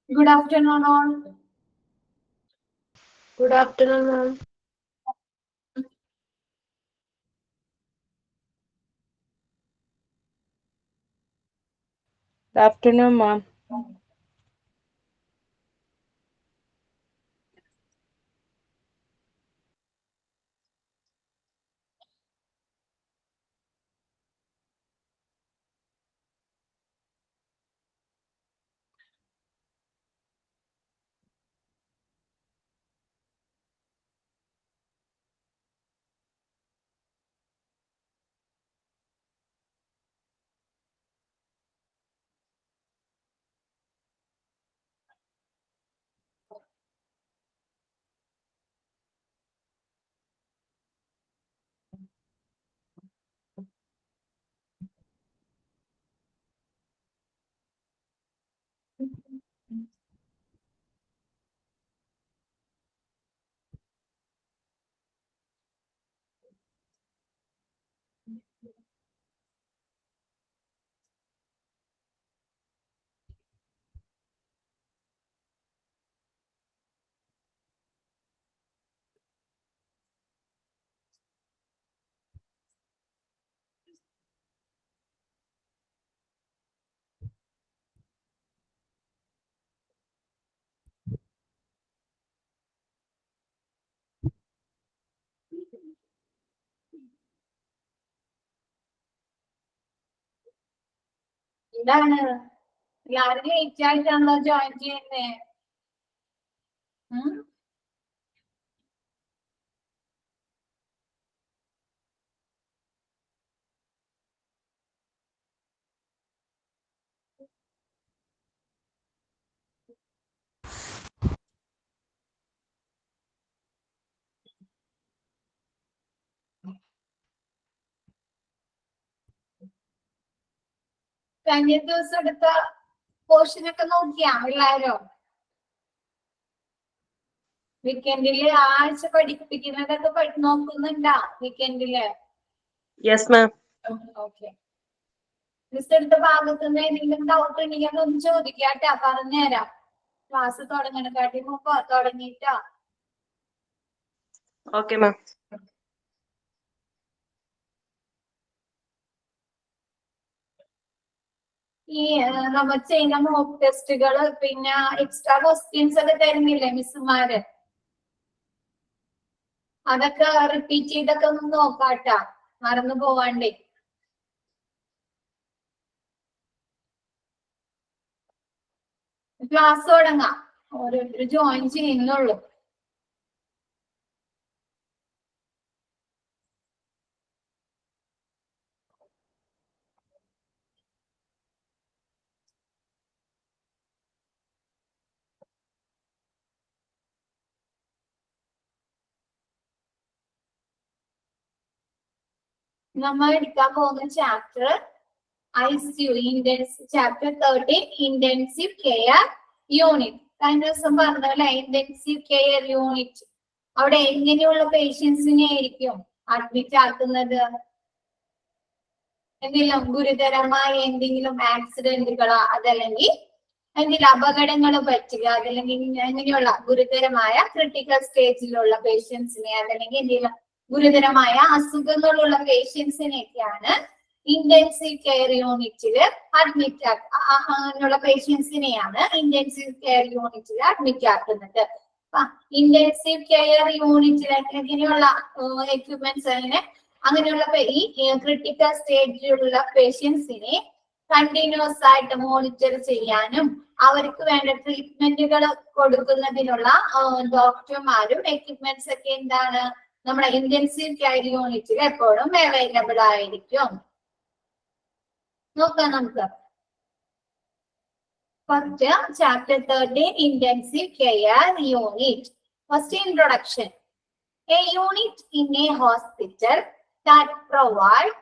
Good afternoon, all. Good afternoon, ma'am. Good afternoon, ma'am. എന്താണ് എല്ലാവരും late ആയിട്ടാണല്ലോ join ചെയ്യുന്നേ? കഴിഞ്ഞ ദിവസം എടുത്ത പോർഷനൊക്കെ നോക്കിയാ എല്ലാവരും? വീക്കെൻഡില് ആഴ്ച പഠിപ്പിക്കുന്നതൊക്കെ നോക്കുന്നുണ്ടാ വീക്കെൻഡില്? Yes, ma'am. ഓക്കെ. മിസ് എടുത്ത ഭാഗത്തുനിന്ന് എന്തെങ്കിലും ഡൗട്ട് ഉണ്ടെങ്കിൽ അതൊന്ന് ചോദിക്കാട്ടാ, പറഞ്ഞുതരാം. ക്ലാസ് തുടങ്ങണക്കാട്ടി മുമ്പ് തുടങ്ങിയിട്ടാ. Okay, ma'am. ഈ നമ്മൾ ചെയ്യുന്ന മോക്ക് ടെസ്റ്റുകള് പിന്നെ എക്സ്ട്രാ ക്വസ്റ്റ്യൻസ് ഒക്കെ തരുന്നില്ലേ മിസ്സുമാര്? അതൊക്കെ റിപ്പീറ്റ് ചെയ്തൊക്കെ ഒന്ന് നോക്കാട്ടാ, മറന്നു പോവാണ്ടേ. ക്ലാസ് തുടങ്ങാം, ഓരോരുത്തർ ജോയിൻ ചെയ്യുന്നുള്ളൂ. നമ്മൾ എടുക്കാൻ പോകുന്ന chapter ICU, chapter 13 intensive care unit. കഴിഞ്ഞ ദിവസം പറഞ്ഞല്ലേ ഇന്റൻസീവ് കെയർ യൂണിറ്റ്, അവിടെ എങ്ങനെയുള്ള പേഷ്യൻസിനെ ആയിരിക്കും അഡ്മിറ്റ് ആക്കുന്നത്? എന്തെങ്കിലും ഗുരുതരമായ എന്തെങ്കിലും ആക്സിഡന്റുകളോ അതല്ലെങ്കിൽ എന്തെങ്കിലും അപകടങ്ങൾ പറ്റുക, അതല്ലെങ്കിൽ എങ്ങനെയുള്ള ഗുരുതരമായ ക്രിട്ടിക്കൽ സ്റ്റേജിലുള്ള പേഷ്യൻസിനെ അതല്ലെങ്കിൽ എന്തെങ്കിലും ഗുരുതരമായ അസുഖങ്ങളുള്ള പേഷ്യൻസിനെയൊക്കെയാണ് ഇന്റൻസീവ് കെയർ യൂണിറ്റില് അഡ്മിറ്റ് അങ്ങനെയുള്ള പേഷ്യൻസിനെയാണ് ഇന്റൻസീവ് കെയർ യൂണിറ്റിൽ അഡ്മിറ്റ് ആക്കുന്നത്. ഇന്റൻസീവ് കെയർ യൂണിറ്റിൽ എങ്ങനെയുള്ള എക്യുപ്മെന്റ്സ് അങ്ങനെയുള്ള ഈ ക്രിട്ടിക്കൽ സ്റ്റേജിലുള്ള പേഷ്യൻസിനെ കണ്ടിന്യൂസ് ആയിട്ട് മോണിറ്റർ ചെയ്യാനും അവർക്ക് വേണ്ട ട്രീറ്റ്മെന്റുകൾ കൊടുക്കുന്നതിനുള്ള ഡോക്ടർമാരും എക്യുപ്മെന്റ്സ് ഒക്കെ എന്താണ് നമ്മുടെ ഇന്റൻസീവ് കെയർ യൂണിറ്റിൽ എപ്പോഴും അവൈലബിൾ ആയിരിക്കും. നോക്കാം നമുക്ക്. First chapter 13 intensive care unit. First introduction. A unit in a hospital that provide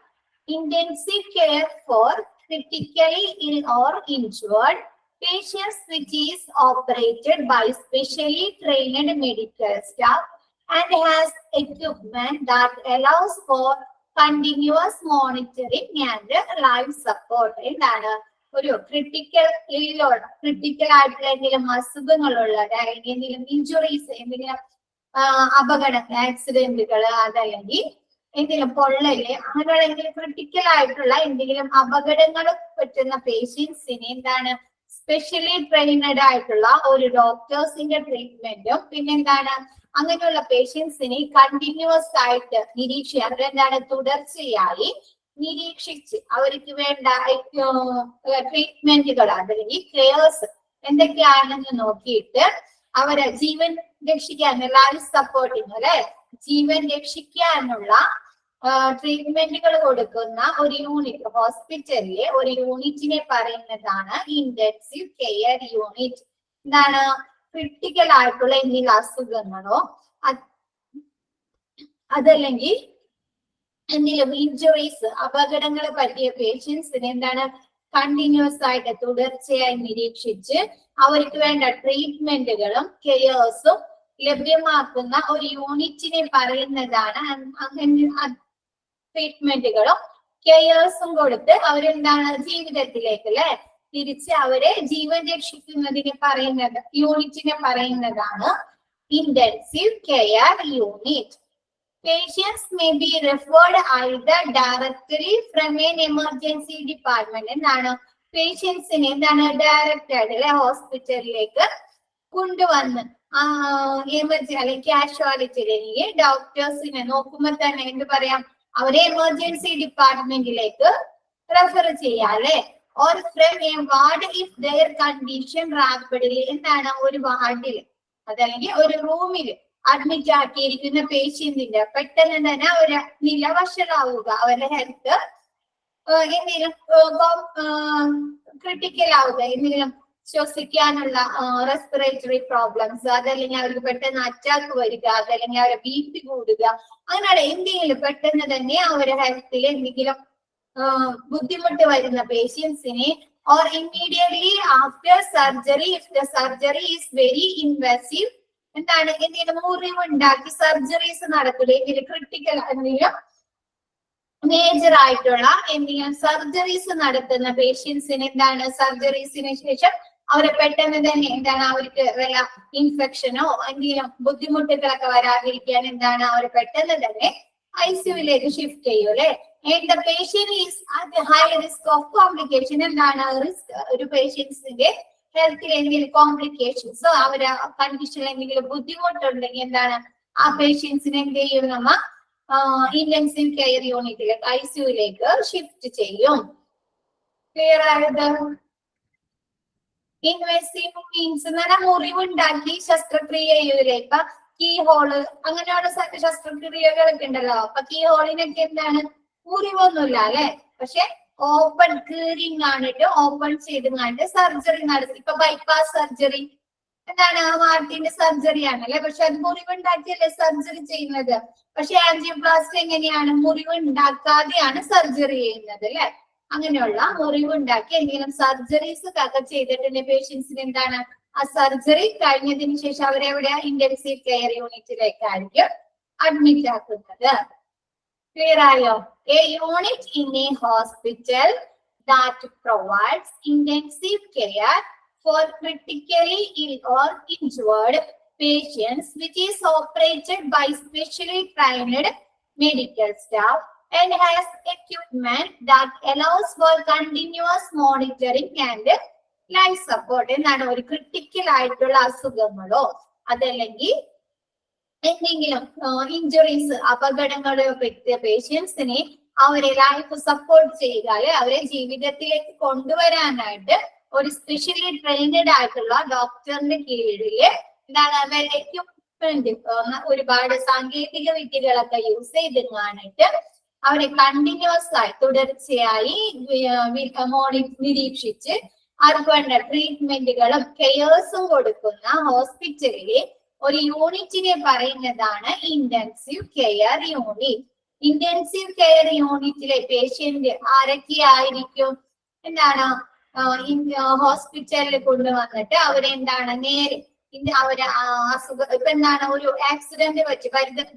intensive care for critically ill or injured patients, which is operated by specially trained medical staff and has equipment that allows for continuous monitoring and life support. എന്താണ് ഒരു critical ആയിട്ടുള്ള എന്തെങ്കിലും അസുഖങ്ങളുള്ള അല്ലെങ്കിൽ എന്തെങ്കിലും injuries, എന്തെങ്കിലും അപകടം, ആക്സിഡന്റുകൾ, അതല്ലെങ്കിൽ എന്തെങ്കിലും പൊള്ളല്, അങ്ങനെയുള്ള എന്തെങ്കിലും ക്രിട്ടിക്കൽ ആയിട്ടുള്ള എന്തെങ്കിലും അപകടങ്ങൾ പറ്റുന്ന പേഷ്യൻസിന് എന്താണ് സ്പെഷ്യലി ട്രെയിനഡ് ആയിട്ടുള്ള ഒരു ഡോക്ടേഴ്സിന്റെ ട്രീറ്റ്മെന്റും, പിന്നെന്താണ് അങ്ങനെയുള്ള പേഷ്യൻസിനെ കണ്ടിന്യൂസ് ആയിട്ട് നിരീക്ഷിക്കുക, അവരെന്താണ് തുടർച്ചയായി നിരീക്ഷിച്ച് അവർക്ക് വേണ്ട ട്രീറ്റ്മെന്റുകൾ അതല്ലെങ്കിൽ കെയർസ് എന്തൊക്കെയാണെന്ന് നോക്കിയിട്ട് അവരെ ജീവൻ രക്ഷിക്കാനുള്ള ലൈഫ് സപ്പോർട്ടിങ് അല്ലെ, ജീവൻ രക്ഷിക്കാനുള്ള ട്രീറ്റ്മെന്റുകൾ കൊടുക്കുന്ന ഒരു യൂണിറ്റ്, ഹോസ്പിറ്റലിലെ ഒരു യൂണിറ്റിനെ പറയുന്നതാണ് ഇന്റൻസീവ് കെയർ യൂണിറ്റ്. എന്താണ് ക്രിട്ടിക്കൽ ആയിട്ടുള്ള എന്തെങ്കിലും അസുഖങ്ങളോ അതല്ലെങ്കിൽ എന്തെങ്കിലും ഇഞ്ചുറീസ്, അപകടങ്ങൾ പറ്റിയ പേഷ്യൻസിന് എന്താണ് കണ്ടിന്യൂസ് ആയിട്ട് തുടർച്ചയായി നിരീക്ഷിച്ച് അവർക്ക് വേണ്ട ട്രീറ്റ്മെന്റുകളും കെയേഴ്സും ലഭ്യമാക്കുന്ന ഒരു യൂണിറ്റിനെ പറയുന്നതാണ് ട്രീറ്റ്മെന്റുകളും കെയേഴ്സും കൊടുത്ത് അവരെന്താണ് ജീവിതത്തിലേക്ക് അല്ലെ തിരിച്ച് അവരെ ജീവൻ രക്ഷിക്കുന്നതിനെ പറയുന്നത് യൂണിറ്റിനെ പറയുന്നതാണ് intensive care unit. Patients may be referred either directly from an emergency department. എന്താണ് പേഷ്യൻസിനെ എന്താണ് ഡയറക്റ്റ് ആയിട്ട് ഹോസ്പിറ്റലിലേക്ക് കൊണ്ടുവന്ന് എമർജൻസി അല്ലെങ്കിൽ കാഷ്വാലിറ്റിയിലേക്ക് ഡോക്ടേഴ്സിനെ നോക്കുമ്പോൾ തന്നെ എന്ത് പറയാം, അവരെ എമർജൻസി ഡിപ്പാർട്ട്മെന്റിലേക്ക് റെഫർ ചെയ്യാം അല്ലെ. Or from a ward if their condition rapidly, എന്താണ് ഒരു വാർഡിൽ അതല്ലെങ്കിൽ ഒരു റൂമിൽ അഡ്മിറ്റ് ആക്കിയിരിക്കുന്ന പേഷ്യന്റിന്റെ പെട്ടെന്ന് തന്നെ അവരെ നില വഷളാവുക, അവരുടെ ഹെൽത്ത് എന്തെങ്കിലും ക്രിട്ടിക്കൽ ആവുക, എന്തെങ്കിലും ശ്വസിക്കാനുള്ള റെസ്പിറേറ്ററി പ്രോബ്ലംസ്, അതല്ലെങ്കിൽ അവർക്ക് പെട്ടെന്ന് അറ്റാക്ക് വരിക, അതല്ലെങ്കിൽ അവരെ BP കൂടുക, അങ്ങനെയുള്ള എന്തെങ്കിലും പെട്ടെന്ന് തന്നെ അവരുടെ ഹെൽത്തിൽ എന്തെങ്കിലും ബുദ്ധിമുട്ട് വരുന്ന പേഷ്യൻസിനെ or immediately after surgery if the surgery is very invasive, എന്താണ് എന്തെങ്കിലും മുറിവ് ഉണ്ടാക്കി സർജറീസ് നടക്കില്ല, എന്തെങ്കിലും ക്രിട്ടിക്കൽ എന്തെങ്കിലും മേജർ ആയിട്ടുള്ള എന്തെങ്കിലും സർജറീസ് നടത്തുന്ന പേഷ്യൻസിന് എന്താണ് സർജറീസിന് ശേഷം അവരെ പെട്ടെന്ന് തന്നെ എന്താണ് അവർക്ക് വല്ല ഇൻഫെക്ഷനോ എന്തെങ്കിലും ബുദ്ധിമുട്ടുകളൊക്കെ വരാതിരിക്കാൻ എന്താണ് അവരെ പെട്ടെന്ന് തന്നെ ICUലേക്ക് ഷിഫ്റ്റ് ചെയ്യും അല്ലെ. And the patient is at the high risk of complication, എന്താണ് റിസ്ക് ഒരു പേഷ്യൻസിന്റെ ഹെൽത്തിൽ എന്തെങ്കിലും കോംപ്ലിക്കേഷൻസോ അവരെ കണ്ടീഷനിൽ എന്തെങ്കിലും ബുദ്ധിമുട്ടുണ്ടെങ്കിൽ എന്താണ് ആ പേഷ്യൻസിനെ എന്ത് ചെയ്യും, നമ്മ ഇന്റൻസീവ് കെയർ യൂണിറ്റിലേക്ക് ICUലേക്ക് ഷിഫ്റ്റ് ചെയ്യും. ക്ലിയർ ആയത്? ഇൻവെസീവ് മീൻസ് മുറിവുണ്ടാക്കി ശസ്ത്രക്രിയ ചെയ്യൂലേ, ഇപ്പൊ കീ ഹോള് അങ്ങനെയുള്ള ശസ്ത്രക്രിയകളൊക്കെ ഉണ്ടല്ലോ, അപ്പൊ കീ ഹോളിനൊക്കെ എന്താണ് മുറിവൊന്നുമില്ല അല്ലെ, പക്ഷെ ഓപ്പൺ കീറിങ് ആണിട്ട് ഓപ്പൺ ചെയ്തുകൊണ്ട് സർജറി നടത്തി. ഇപ്പൊ ബൈപ്പാസ് സർജറി എന്താണ് ഹാർട്ടിന്റെ സർജറി ആണല്ലേ, പക്ഷെ അത് മുറിവുണ്ടാക്കിയല്ലേ സർജറി ചെയ്യുന്നത്. പക്ഷെ ആൻജിയോപ്ലാസ്റ്റി എങ്ങനെയാണ് മുറിവുണ്ടാക്കാതെയാണ് സർജറി ചെയ്യുന്നത് അല്ലെ. അങ്ങനെയുള്ള മുറിവുണ്ടാക്കി എന്തെങ്കിലും സർജറീസ് ഒക്കെ ചെയ്തിട്ടുണ്ട് പേഷ്യൻസിന് എന്താണ് ആ സർജറി കഴിഞ്ഞതിന് ശേഷം അവരെവിടെ ഇന്റൻസീവ് കെയർ യൂണിറ്റിലേക്കായിരിക്കും അഡ്മിറ്റ് ആക്കുന്നത്. ക്ലിയർ ആയോ? A unit in a hospital that provides intensive care for critically ill or injured patients, which is operated by specially trained medical staff and has equipment that allows for continuous monitoring and life support. എന്താണ് ഒരു critical ആയിട്ടുള്ള അസുഖങ്ങളോ അതല്ലെങ്കിൽ എന്തെങ്കിലും injuries അപകടങ്ങളോ പറ്റിയ പേഷ്യൻസിനെ അവരെ life support ചെയ്യുക അല്ലെ, അവരെ ജീവിതത്തിലേക്ക് കൊണ്ടുവരാനായിട്ട് ഒരു സ്പെഷ്യലി ട്രെയിനഡ് ആയിട്ടുള്ള ഡോക്ടറിന്റെ കീഴില് എന്താണ് എക്യുപ്മെന്റ് ഒരുപാട് സാങ്കേതിക വിദ്യകളൊക്കെ യൂസ് ചെയ്തിട്ട് അവരെ കണ്ടിന്യൂസ് ആയി തുടർച്ചയായി നിരീക്ഷിച്ച് അവർക്ക് വേണ്ട ട്രീറ്റ്മെന്റുകളും കെയേഴ്സും കൊടുക്കുന്ന ഹോസ്പിറ്റലിലെ ഒരു യൂണിറ്റിനെ പറയുന്നതാണ് intensive care unit. Intensive care യൂണിറ്റിലെ പേഷ്യന്റ് ആരൊക്കെയായിരിക്കും, എന്താണ് ഹോസ്പിറ്റലിൽ കൊണ്ടുവന്നിട്ട് അവരെന്താണ് നേരെ അവര് അസുഖം ഇപ്പൊ എന്താണ് ഒരു ആക്സിഡന്റ് പറ്റി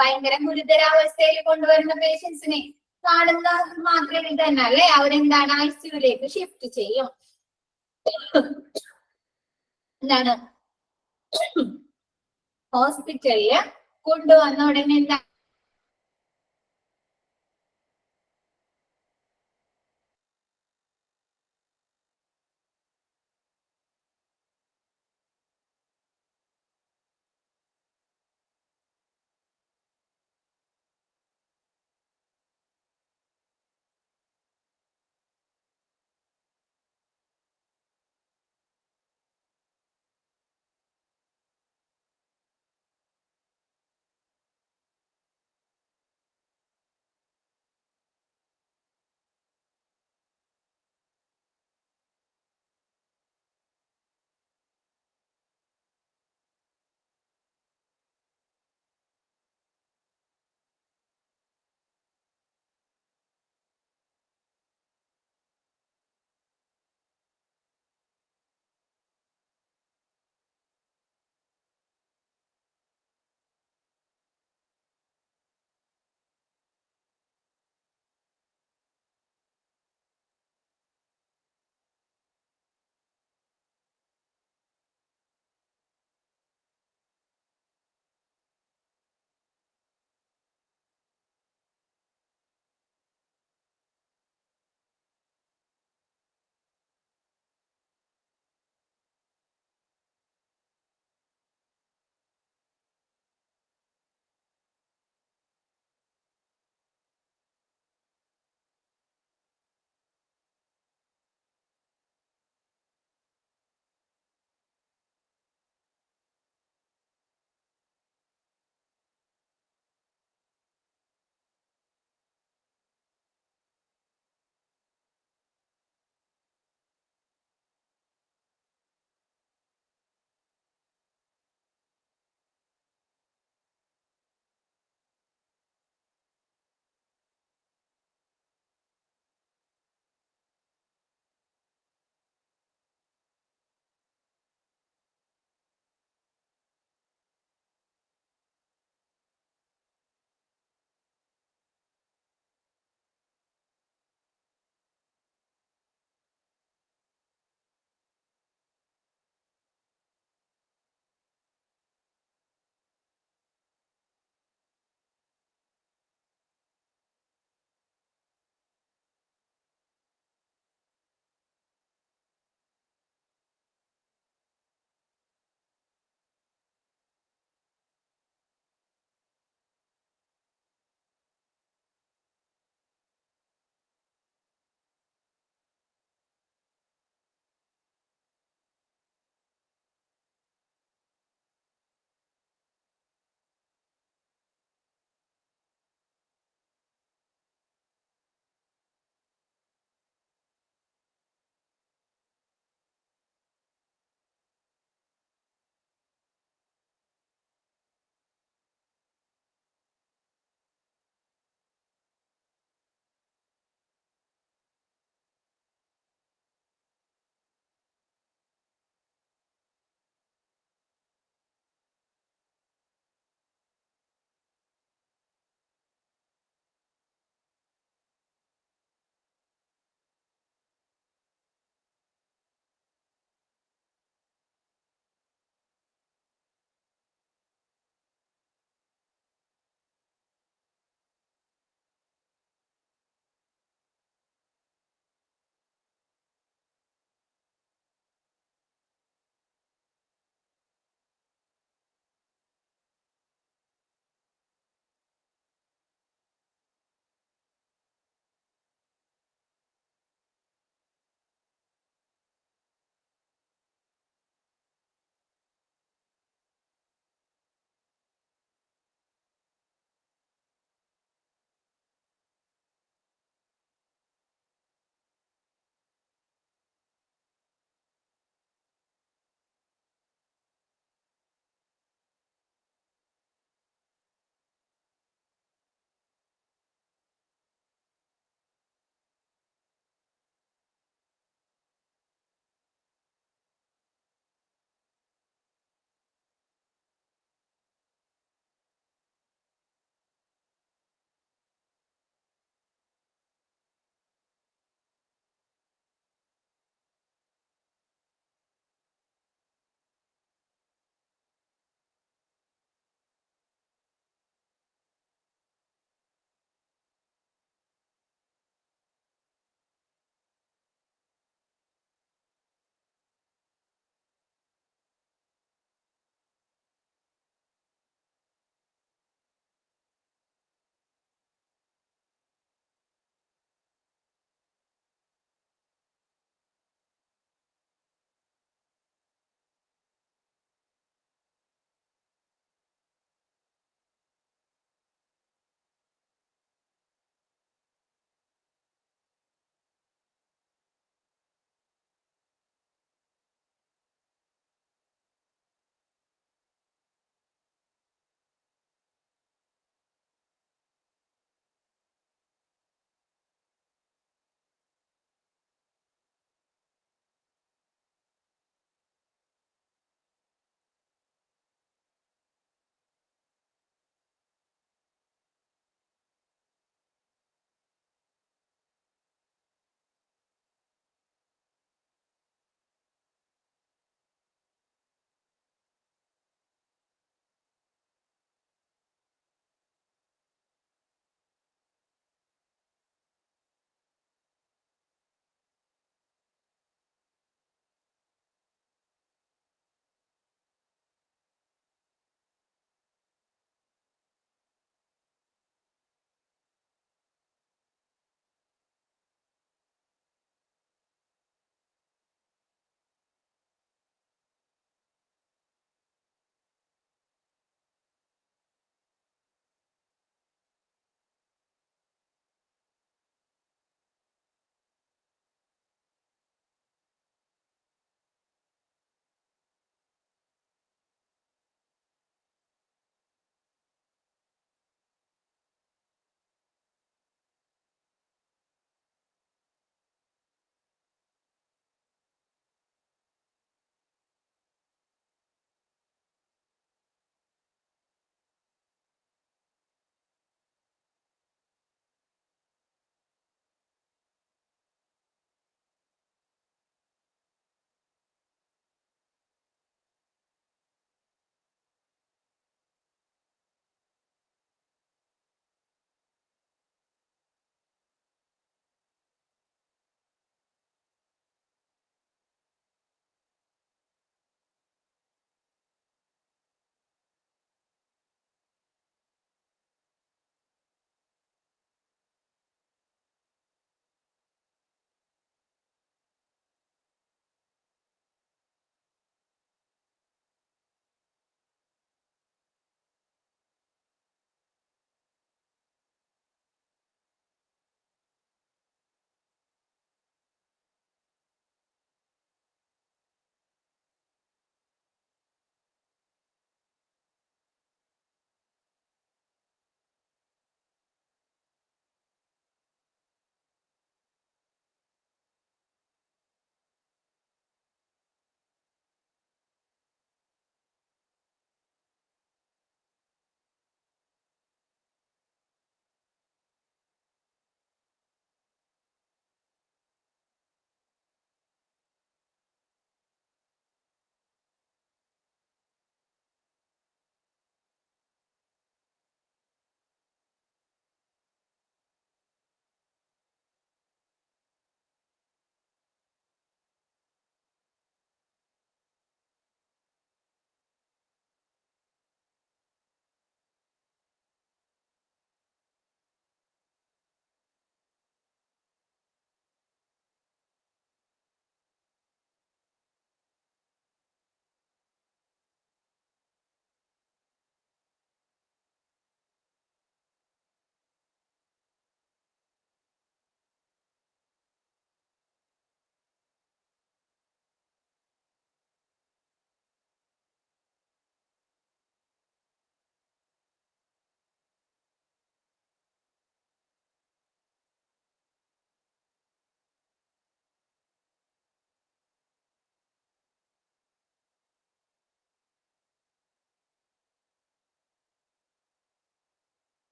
ഭയങ്കര ഗുരുതരാവസ്ഥയിൽ കൊണ്ടുവരുന്ന പേഷ്യൻസിനെ കാണുന്ന മാത്രമേ തന്നെ അല്ലെ അവരെന്താണ് ICUലേക്ക് ഷിഫ്റ്റ് ചെയ്യും. എന്താണ് ഹോസ്പിറ്റലില് കൊണ്ടുവന്ന ഉടനെ എന്താ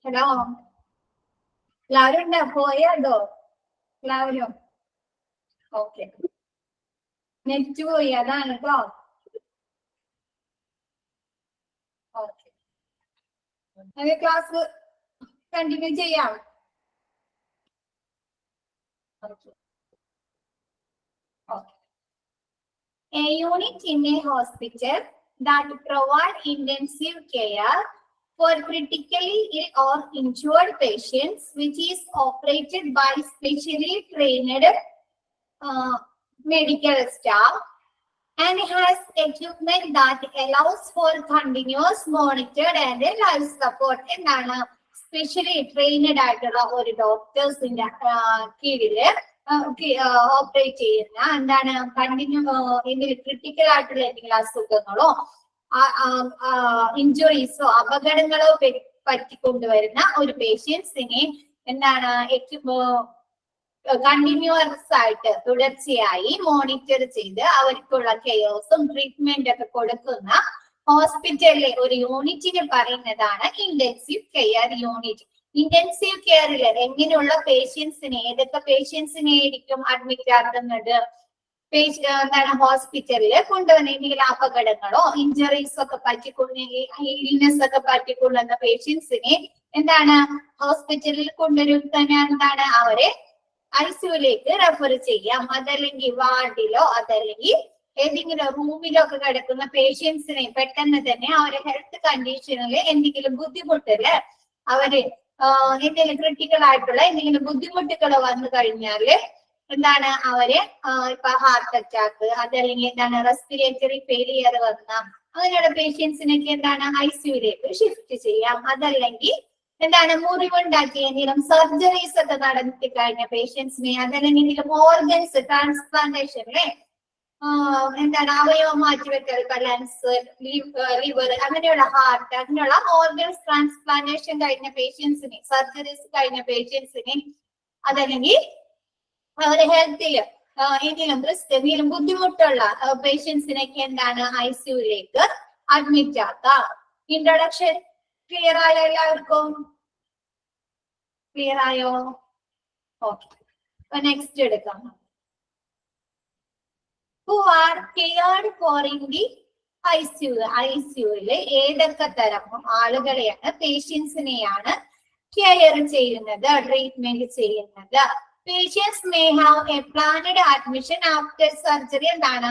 ഹലോ, എല്ലാവരും ഉണ്ടോ? പോയാണ്ടോ എല്ലാവരും? ഓക്കെ, നെറ്റ് പോയി, അതാണ് കേട്ടോ. ഓക്കെ, ക്ലാസ് കണ്ടിന്യൂ ചെയ്യാം. Okay. A unit in a hospital that provide intensive care for critically ill or injured patients, which is operated by specially trained medical staff and has equipment that allows for continuous monitored and life support. എന്നാണ് specially trained ആയിട്ടുള്ള ഒരു ഡോക്ടേഴ്സിന്റെ കീഴില് operate ചെയ്യുന്ന എന്താണ് continue എന്തെങ്കിലും critical ആയിട്ടുള്ള എന്തെങ്കിലും അസുഖങ്ങളോ ഇഞ്ചുറീസോ അപകടങ്ങളോ പറ്റിക്കൊണ്ടുവരുന്ന ഒരു പേഷ്യൻസിനെ എന്താണ് കണ്ടിന്യൂസ് ആയിട്ട് തുടർച്ചയായി മോണിറ്റർ ചെയ്ത് അവർക്കുള്ള കെയർസും ട്രീറ്റ്മെന്റ് ഒക്കെ കൊടുക്കുന്ന ഹോസ്പിറ്റലിലെ ഒരു യൂണിറ്റിന് പറയുന്നതാണ് ഇന്റൻസീവ് കെയർ യൂണിറ്റ്. ഇന്റൻസീവ് കെയറിൽ എങ്ങനെയുള്ള പേഷ്യൻസിനെ, ഏതൊക്കെ പേഷ്യൻസിനെ ആയിരിക്കും അഡ്മിറ്റ് ആക്കുന്നത്? എന്താണ് ഹോസ്പിറ്റലിൽ കൊണ്ടുവന്ന എന്തെങ്കിലും അപകടങ്ങളോ ഇഞ്ചറീസ് ഒക്കെ ഇൽനെസ് ഒക്കെ പറ്റിക്കൊള്ളുന്ന പേഷ്യൻസിനെ എന്താണ് ഹോസ്പിറ്റലിൽ കൊണ്ടുവരുന്ന എന്താണ് അവരെ ഐസിയുലേക്ക് റെഫർ ചെയ്യാം. അതല്ലെങ്കിൽ വാർഡിലോ അതല്ലെങ്കിൽ ഏതെങ്കിലും റൂമിലോ ഒക്കെ കിടക്കുന്ന പേഷ്യൻസിനെ പെട്ടെന്ന് തന്നെ അവരുടെ ഹെൽത്ത് കണ്ടീഷനിൽ എന്തെങ്കിലും ബുദ്ധിമുട്ടില് അവര് എന്തെങ്കിലും ക്രിട്ടിക്കൽ ആയിട്ടുള്ള എന്തെങ്കിലും ബുദ്ധിമുട്ടുകൾ വന്നു കഴിഞ്ഞാല് എന്താണ് അവരെ ഇപ്പൊ ഹാർട്ട് അറ്റാക്ക് അതല്ലെങ്കിൽ എന്താണ് റെസ്പിറേറ്ററി ഫെയിലിയർ വന്ന അങ്ങനെയുള്ള പേഷ്യൻസിനൊക്കെ എന്താണ് ഐസിയുലേക്ക് ഷിഫ്റ്റ് ചെയ്യാം. അതല്ലെങ്കിൽ എന്താണ് മുറിവുണ്ടാക്കി എന്തെങ്കിലും സർജറീസ് ഒക്കെ നടത്തി കഴിഞ്ഞ പേഷ്യൻസിനെ അതല്ലെങ്കിൽ എന്തെങ്കിലും ഓർഗൻസ് ട്രാൻസ്പ്ലാന്റേഷനിലെ എന്താണ് അവയവം മാറ്റിവെക്കൽ, ലങ്സ്, ലിവർ അങ്ങനെയുള്ള ഹാർട്ട് അങ്ങനെയുള്ള ഓർഗൻസ് ട്രാൻസ്പ്ലാന്റേഷൻ കഴിഞ്ഞ പേഷ്യൻസിനെ, സർജറീസ് കഴിഞ്ഞ പേഷ്യൻസിനെ അതല്ലെങ്കിൽ അവരുടെ ഹെൽത്തില് എന്തെങ്കിലും ബുദ്ധിമുട്ടുള്ള പേഷ്യൻസിനൊക്കെ എന്താണ് ഐസിയുലേക്ക് അഡ്മിറ്റ് ആക്കാം. ഇൻട്രൊഡക്ഷൻ ക്ലിയർ ആയോ? എല്ലാവർക്കും ക്ലിയർ ആയോ? ഓക്കെ, നെക്സ്റ്റ് എടുക്കാം. Who are cared for in the ICU? ഐസിയുയില് ഏതൊക്കെ തരം ആളുകളെയാണ്, പേഷ്യൻസിനെയാണ് കെയർ ചെയ്യുന്നത്, ട്രീറ്റ്മെന്റ് ചെയ്യുന്നത്? Patients may have a planned admission after surgery. എന്താണ്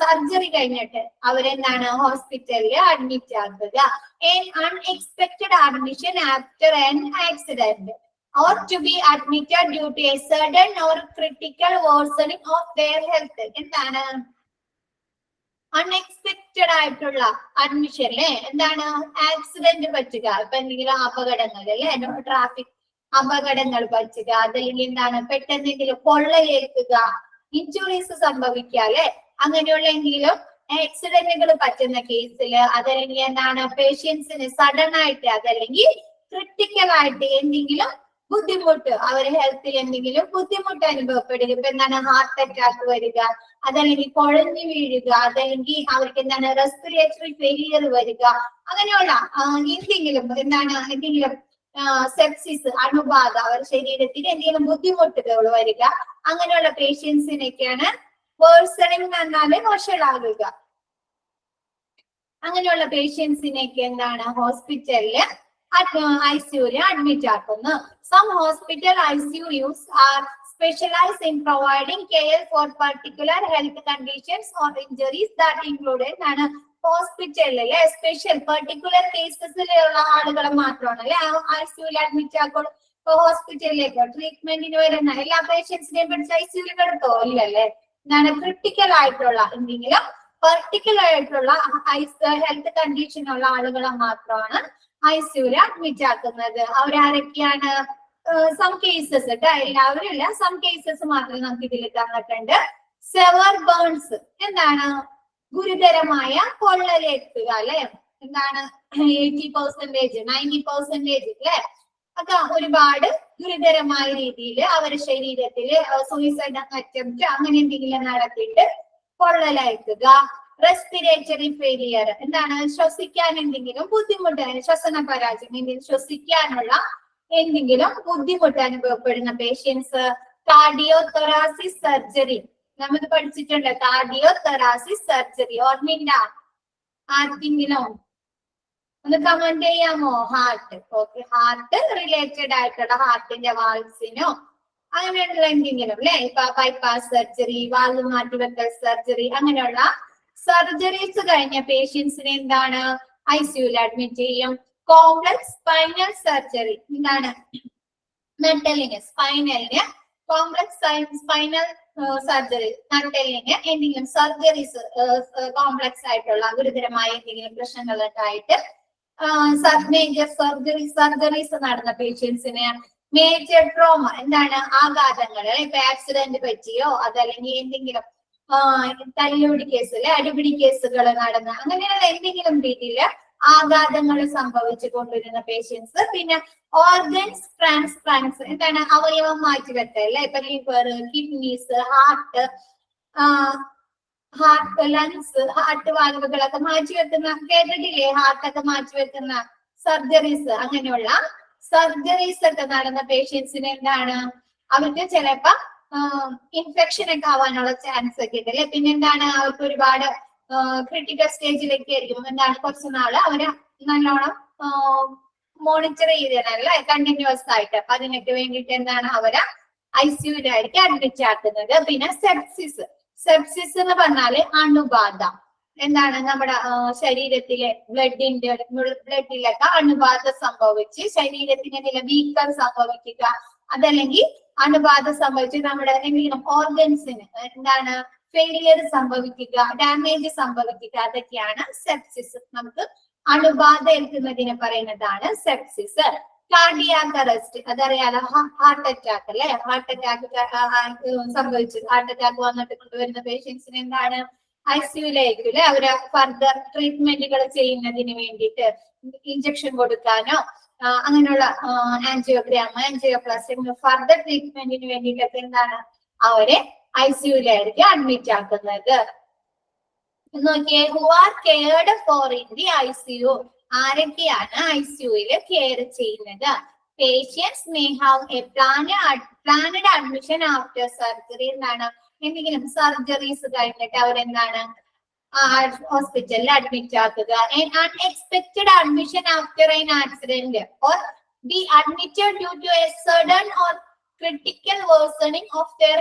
സർജറി കഴിഞ്ഞിട്ട് അവരെന്താണ് ഹോസ്പിറ്റലിൽ അഡ്മിറ്റ് ആക്കുക. An unexpected admission after an accident or to be admitted due to a sudden or critical worsening of their health. എന്താണ് unexpected ആയിട്ടുള്ള അഡ്മിഷനിലെ എന്താണ് accident പറ്റുക, ഇപ്പൊ എന്തെങ്കിലും അപകടങ്ങൾ അല്ലെ, ട്രാഫിക് അപകടങ്ങൾ പറ്റുക, അതല്ലെങ്കിൽ എന്താണ് പെട്ടെന്നെങ്കിലും പൊള്ളലേൽക്കുക, ഇഞ്ചുറീസ് സംഭവിക്കുക അല്ലെ, അങ്ങനെയുള്ള എന്തെങ്കിലും ആക്സിഡന്റുകൾ പറ്റുന്ന കേസില് അതല്ലെങ്കിൽ എന്താണ് പേഷ്യൻസിന് സഡൻ ആയിട്ട് അതല്ലെങ്കിൽ ക്രിട്ടിക്കൽ ആയിട്ട് എന്തെങ്കിലും ബുദ്ധിമുട്ട് അവരുടെ ഹെൽത്തിൽ എന്തെങ്കിലും ബുദ്ധിമുട്ട് അനുഭവപ്പെടുക, ഇപ്പൊ എന്താണ് ഹാർട്ട് അറ്റാക്ക് വരിക, അതല്ലെങ്കിൽ കുഴഞ്ഞു വീഴുക, അതല്ലെങ്കിൽ അവർക്ക് എന്താണ് റെസ്പിറേറ്ററി ഫെയിലിയർ വരിക, അങ്ങനെയുള്ള എന്തെങ്കിലും സെപ്സിസ് അണുബാധ അവരുടെ ശരീരത്തിൽ എന്തെങ്കിലും ബുദ്ധിമുട്ടുകൾ വരിക, അങ്ങനെയുള്ള പേഷ്യൻസിനൊക്കെയാണ് വേഴ്സണിങ് എന്നാല് വഷളാകുക. അങ്ങനെയുള്ള പേഷ്യൻസിനൊക്കെ എന്താണ് ഹോസ്പിറ്റലില് ഐസിയുവിൽ അഡ്മിറ്റ് ആക്കുന്നു. Some hospital ICUs are specialized in providing care for particular health conditions or injuries that include എന്താണ് ഹോസ്പിറ്റലിലെ സ്പെഷ്യൽ പെർട്ടിക്കുലർ കേസസിലുള്ള ആളുകളെ മാത്രമാണ് അല്ലെ ഐസിയുവിൽ അഡ്മിറ്റ് ആക്കുള്ളൂ. ഇപ്പൊ ഹോസ്പിറ്റലിലേക്ക് ട്രീറ്റ്മെന്റിന് വരുന്ന എല്ലാ പേഷ്യൻസിനെയും പിടിച്ച് ഐസിയുവിൽ കിടത്തോ? ഇല്ലല്ലേ. എന്താണ് ക്രിട്ടിക്കൽ ആയിട്ടുള്ള എന്തെങ്കിലും പെർട്ടിക്കുലർ ആയിട്ടുള്ള ഹെൽത്ത് കണ്ടീഷൻ ഉള്ള ആളുകളെ മാത്രമാണ് ഐസിയുവിൽ അഡ്മിറ്റ് ആക്കുന്നത്. അവരാരൊക്കെയാണ്? സം കേസസ് കേട്ടോ, എല്ലാവരും ഇല്ല, സം കേസസ് മാത്രമേ നമുക്ക് ഇതിൽ തന്നിട്ടുണ്ട്. സെവർ ബേൺസ് എന്താണ് ഗുരുതരമായ പൊള്ളലേൽക്കുക അല്ലെ, എന്താണ് 80%, 90% അല്ലെ, അതാ ഒരുപാട് ഗുരുതരമായ രീതിയിൽ അവരുടെ ശരീരത്തില് സൂയിസൈഡ് അറ്റംപ്റ്റ് അങ്ങനെ എന്തെങ്കിലും നടത്തിയിട്ട് പൊള്ളലേൽക്കുക. റെസ്പിറേറ്ററി ഫെയിലിയർ, എന്താണ് ശ്വസിക്കാൻ എന്തെങ്കിലും ബുദ്ധിമുട്ട്, ശ്വസന പരാജയം, എന്തെങ്കിലും ശ്വസിക്കാനുള്ള എന്തെങ്കിലും ബുദ്ധിമുട്ട് അനുഭവപ്പെടുന്ന പേഷ്യൻസ്. കാർഡിയോതൊറാസിസ് സർജറി നമ്മൾ പഠിച്ചിട്ടുണ്ട്. കാർഡിയോതൊറാസിസ് സർജറി ഓർമ്മയില്ല ആർക്കെങ്കിലും? ഒന്ന് കമന്റ് ചെയ്യാമോ? ഹാർട്ട്, ഓക്കെ, ഹാർട്ട് റിലേറ്റഡ് ആയിട്ടുള്ള ഹാർട്ടിന്റെ വാൾസിനോ അങ്ങനെയുള്ള എന്തെങ്കിലും അല്ലെ, ഇപ്പൊ ബൈപ്പാസ് സർജറി, വാൽവ് മാറ്റിവെക്കൽ സർജറി, അങ്ങനെയുള്ള സർജറീസ് കഴിഞ്ഞ പേഷ്യൻസിനെ എന്താണ് ICUയിൽ അഡ്മിറ്റ് ചെയ്യും. കോംപ്ലക്സ് സ്പൈനൽ സർജറി, എന്താണ് നട്ടെല്ലിന് സ്പൈനലിന് കോംപ്ലക്സ് സ്പൈനൽ സർജറി, നട്ടെല്ലിന് എന്തെങ്കിലും സർജറീസ് കോംപ്ലക്സ് ആയിട്ടുള്ള ഗുരുതരമായ എന്തെങ്കിലും പ്രശ്നങ്ങൾ ഉണ്ടായിട്ട് മേജർ സർജറീസ് നടന്ന പേഷ്യൻസിന്. മേജർ ട്രോമ, എന്താണ് ആഘാതങ്ങൾ, ഇപ്പൊ ആക്സിഡന്റ് പറ്റിയോ അതല്ലെങ്കിൽ എന്തെങ്കിലും തല്ലുപിടി കേസ്, അടിപിടി കേസുകൾ നടന്ന അങ്ങനെയുള്ള എന്തെങ്കിലും രീതിയിൽ ആഘാതങ്ങൾ സംഭവിച്ചു കൊണ്ടിരുന്ന പേഷ്യൻസ്. പിന്നെ ഓർഗൻസ് ട്രാൻസ്പ്ലാന്റ്സ്, എന്താണ് അവയവം മാറ്റിവെക്കൽ അല്ലെ, ഇപ്പൊ liver, kidneys, heart, lungs, heart വാൽവുകളൊക്കെ മാറ്റിവെക്കുന്ന കേട്ടിട്ടില്ലേ? ഹാർട്ടൊക്കെ മാറ്റിവെക്കുന്ന സർജറീസ്, അങ്ങനെയുള്ള സർജറീസ് ഒക്കെ നടന്ന പേഷ്യൻസിന് എന്താണ് അവർക്ക് ചിലപ്പോ ഇൻഫെക്ഷൻ ഒക്കെ ആവാനുള്ള ചാൻസ് ഒക്കെ ഉണ്ട് അല്ലെ. പിന്നെന്താണ് അവർക്ക് ഒരുപാട് ക്രിട്ടിക്കൽ സ്റ്റേജിലേക്ക് ആയിരിക്കും, എന്താണ് കുറച്ച് നാള് അവര് നല്ലോണം മോണിറ്റർ ചെയ്തല്ലേ കണ്ടിന്യൂസ് ആയിട്ട്. അപ്പൊ അതിനൊക്കെ വേണ്ടിയിട്ട് എന്താണ് അവര് ICUയിലായിരിക്കും അഡ്മിറ്റ് ആക്കുന്നത്. പിന്നെ സെപ്സിസ് എന്ന് പറഞ്ഞാല് അണുബാധ, എന്താണ് നമ്മുടെ ശരീരത്തിലെ ബ്ലഡിലൊക്കെ അണുബാധ സംഭവിച്ച് ശരീരത്തിന് എന്തെങ്കിലും വീക്കം സംഭവിക്കുക, അതല്ലെങ്കിൽ അണുബാധ സംഭവിച്ച് നമ്മുടെ എന്തെങ്കിലും ഓർഗൻസിന് എന്താണ് ഫെയിലിയർ സംഭവിക്കുക, ഡാമേജ് സംഭവിക്കുക, അതൊക്കെയാണ് സെപ്സിസ്. നമുക്ക് അണുബാധ ഏൽക്കുന്നതിനെ പറയുന്നതാണ് സെപ്സിസ്. കാർഡിയാക് അറസ്റ്റ്, അതറിയാലോ, ഹാർട്ട് അറ്റാക്ക് അല്ലെ. ഹാർട്ട് അറ്റാക്ക് സംഭവിച്ചു, ഹാർട്ട് അറ്റാക്ക് വന്നിട്ട് കൊണ്ടുവരുന്ന പേഷ്യൻസിന് എന്താണ് ICUയിലായിരിക്കും അല്ലെ. അവര് ഫർദർ ട്രീറ്റ്മെന്റുകൾ ചെയ്യുന്നതിന് വേണ്ടിയിട്ട് ഇഞ്ചക്ഷൻ കൊടുക്കാനോ അങ്ങനെയുള്ള ആൻജിയോഗ്രാം, ആൻജിയോപ്ലാസ്റ്റി, ഫർദർ ട്രീറ്റ്മെന്റിന് വേണ്ടിയിട്ടൊക്കെ എന്താണ് അവരെ ICUയിലായിരിക്കും അഡ്മിറ്റ് ആക്കുന്നത്. നോക്കിയേ, who are cared for in the ICU, ആരൊക്കെയാണ് ICUയിൽ കെയർ ചെയ്യുന്നത്? Patients may have a planned admission after surgery, എന്താണ് എന്തെങ്കിലും സർജറീസ് കഴിഞ്ഞിട്ട് അവരെന്താണ് ഹോസ്പിറ്റലിൽ അഡ്മിറ്റ് ആക്കുക. Unexpected admission after an accident or be admitted due to a sudden or critical worsening of their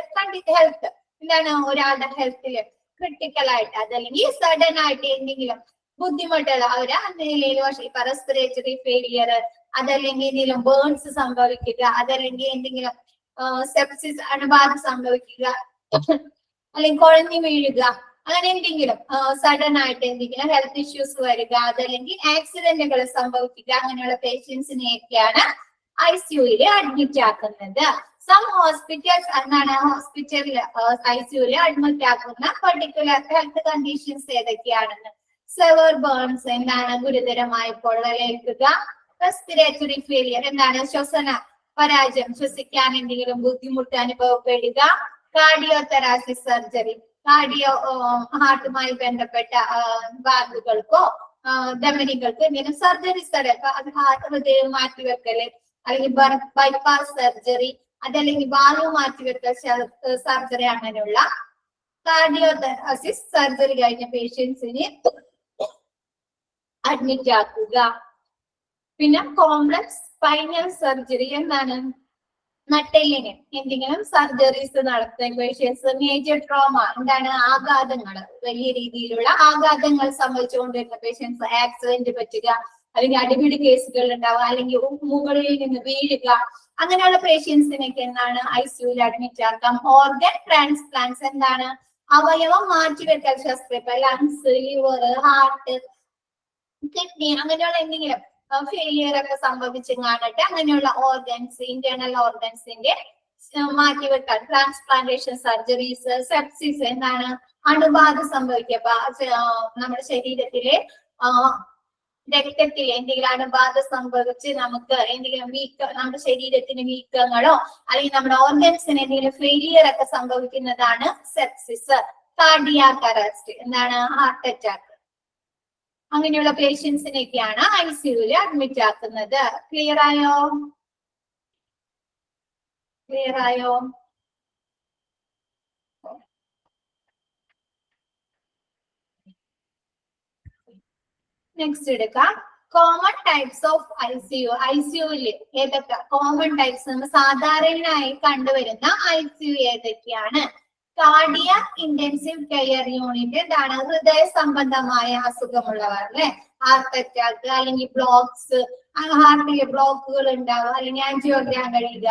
health, എന്താണ് ഒരാളുടെ ഹെൽത്തില് ക്രിട്ടിക്കൽ ആയിട്ട് അതല്ലെങ്കിൽ സഡൻ ആയിട്ട് എന്തെങ്കിലും ബുദ്ധിമുട്ടുകൾ അവര് എന്തെങ്കിലും റെസ്പിറേറ്ററി ഫെയിലിയർ, അതല്ലെങ്കിൽ എന്തെങ്കിലും ബേൺസ് സംഭവിക്കുക, അതല്ലെങ്കിൽ എന്തെങ്കിലും സെപ്സിസ് അണുബാധ സംഭവിക്കുക, അല്ലെങ്കിൽ കുഴഞ്ഞു വീഴുക, അങ്ങനെ എന്തെങ്കിലും സഡൻ ആയിട്ട് എന്തെങ്കിലും ഹെൽത്ത് ഇഷ്യൂസ് വരിക, അതല്ലെങ്കിൽ ആക്സിഡന്റുകൾ സംഭവിക്കുക, അങ്ങനെയുള്ള പേഷ്യൻസിനെയൊക്കെയാണ് ICUയിൽ അഡ്മിറ്റ് ആക്കുന്നത്. സം ഹോസ്പിറ്റൽസ്, എന്താണ് ഹോസ്പിറ്റലിൽ ICUയിൽ അഡ്മിറ്റ് ആക്കുന്ന പെർട്ടിക്കുലർ ഹെൽത്ത് കണ്ടീഷൻസ് ഏതൊക്കെയാണെന്ന്. സെവർ ബേൺസ്, എന്താണ് ഗുരുതരമായ പൊള്ളലേൽക്കുക. റെസ്പിറേറ്ററി ഫെയിലിയർ, എന്താണ് ശ്വസന പരാജയം, ശ്വസിക്കാൻ എന്തെങ്കിലും ബുദ്ധിമുട്ട് അനുഭവപ്പെടുക. കാർഡിയോതെറാസിസ് സർജറി, ഹാർട്ടുമായി ബന്ധപ്പെട്ട വാൽവുകൾക്കോ ധമനികൾക്ക് എന്തെങ്കിലും സർജറീസ്, ഹൃദയം മാറ്റിവെക്കല്, അല്ലെങ്കിൽ ബൈപ്പാസ് സർജറി, അതല്ലെങ്കിൽ വാൽവ് മാറ്റിവെക്കൽ സർജറി, അങ്ങനെയുള്ള കാർഡിയോതെറാസിസ് സർജറി കഴിഞ്ഞ പേഷ്യൻസിനെ അഡ്മിറ്റ് ആക്കുക. പിന്നെ കോംപ്ലക്സ് സ്പൈനൽ സർജറി, എന്താണ് നട്ടെല്ലിന് എന്തെങ്കിലും സർജറീസ് നടത്തുന്ന പേഷ്യൻസ്. മേജർ ട്രോമ, എന്താണ് ആഘാതങ്ങൾ, വലിയ രീതിയിലുള്ള ആഘാതങ്ങൾ സംഭവിച്ചുകൊണ്ടിരുന്ന പേഷ്യൻസ്, ആക്സിഡന്റ് പറ്റുക, അല്ലെങ്കിൽ അടിപിടി കേസുകൾ ഉണ്ടാവുക, അല്ലെങ്കിൽ മുകളിൽ നിന്ന് വീഴുക, അങ്ങനെയുള്ള പേഷ്യൻസിനൊക്കെ എന്താണ് ICUയിൽ അഡ്മിറ്റ് ആക്കാം. ഓർഗൻ ട്രാൻസ്പ്ലാന്റ്സ്, എന്താണ് അവയവം മാറ്റിവെക്കൽ ശസ്ത്രക്രിയ, ലങ്സ്, ലിവർ, ഹാർട്ട്, കിഡ്നി, അങ്ങനെയുള്ള എന്തെങ്കിലും ഫെയിലിയർ ഒക്കെ സംഭവിച്ചു കാണട്ടെ, അങ്ങനെയുള്ള ഓർഗൻസ്, ഇന്റേണൽ ഓർഗൻസിന്റെ മാറ്റിവെക്കാൻ ട്രാൻസ്പ്ലാന്റേഷൻ സർജറീസ്. സെപ്സിസ്, എന്താണ് അണുബാധ സംഭവിക്കുക, നമ്മുടെ ശരീരത്തിലെ രക്തത്തിൽ എന്തെങ്കിലും അണുബാധ സംഭവിച്ച് നമുക്ക് എന്തെങ്കിലും നമ്മുടെ ശരീരത്തിന് വീക്കങ്ങളോ അല്ലെങ്കിൽ നമ്മുടെ ഓർഗൻസിന് എന്തെങ്കിലും ഫെയിലിയർ ഒക്കെ സംഭവിക്കുന്നതാണ് സെപ്സിസ്. കാർഡിയാക് അറസ്റ്റ്, എന്താണ് ഹാർട്ട് അറ്റാക്ക്, അങ്ങനെയുള്ള പേഷ്യൻസിനെയൊക്കെയാണ് ICUവിൽ അഡ്മിറ്റ് ആക്കുന്നത്. ക്ലിയർ ആയോ? ക്ലിയർ ആയോ? നെക്സ്റ്റ് എടുക്കാം. കോമൺ ടൈപ്സ് ഓഫ് ICU ഏതൊക്കെ കോമൺ ടൈപ്സ്, നമ്മൾ സാധാരണയായി കണ്ടുവരുന്ന ICU ഏതൊക്കെയാണ്? കാർഡിയാക് ഇന്റൻസീവ് കെയർ യൂണിറ്റ്, എന്താണ് ഹൃദയ സംബന്ധമായ അസുഖമുള്ളവർ അല്ലെ, ഹാർട്ട് അറ്റാക്ക് അല്ലെങ്കിൽ ബ്ലോക്സ്, ഹാർട്ടിലെ ബ്ലോക്കുകൾ ഉണ്ടാവുക അല്ലെങ്കിൽ ആൻജിയോഗ്രാം കഴിയുക,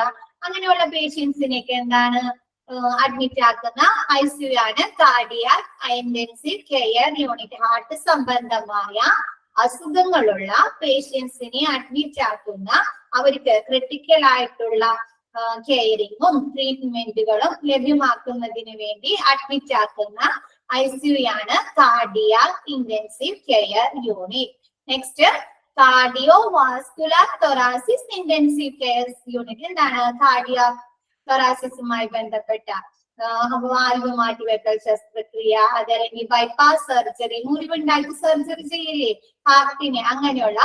അങ്ങനെയുള്ള പേഷ്യൻസിനെയൊക്കെ എന്താണ് അഡ്മിറ്റ് ആക്കുന്ന ICU ആണ് cardiac intensive care unit. Heart സംബന്ധമായ അസുഖങ്ങളുള്ള പേഷ്യൻസിനെ അഡ്മിറ്റ് ആക്കുന്ന, അവർക്ക് ക്രിട്ടിക്കൽ ആയിട്ടുള്ള കെയറിങ്ങും ട്രീറ്റ്മെന്റുകളും ലഭ്യമാക്കുന്നതിന് വേണ്ടി അഡ്മിറ്റ് ആക്കുന്ന ICU ആണ് cardiac intensive care unit. Next cardio vascular thoracic intensive care unit, എന്താണ് കാർഡിയാക് തൊറാസിസുമായി ബന്ധപ്പെട്ട വാൽവ് മാറ്റിവെക്കൽ ശസ്ത്രക്രിയ, അതല്ലെങ്കിൽ ബൈപ്പാസ് സർജറി, മുറിവുണ്ടാക്കി സർജറി ചെയ്യില്ലേ ഹാർട്ടിന്, അങ്ങനെയുള്ള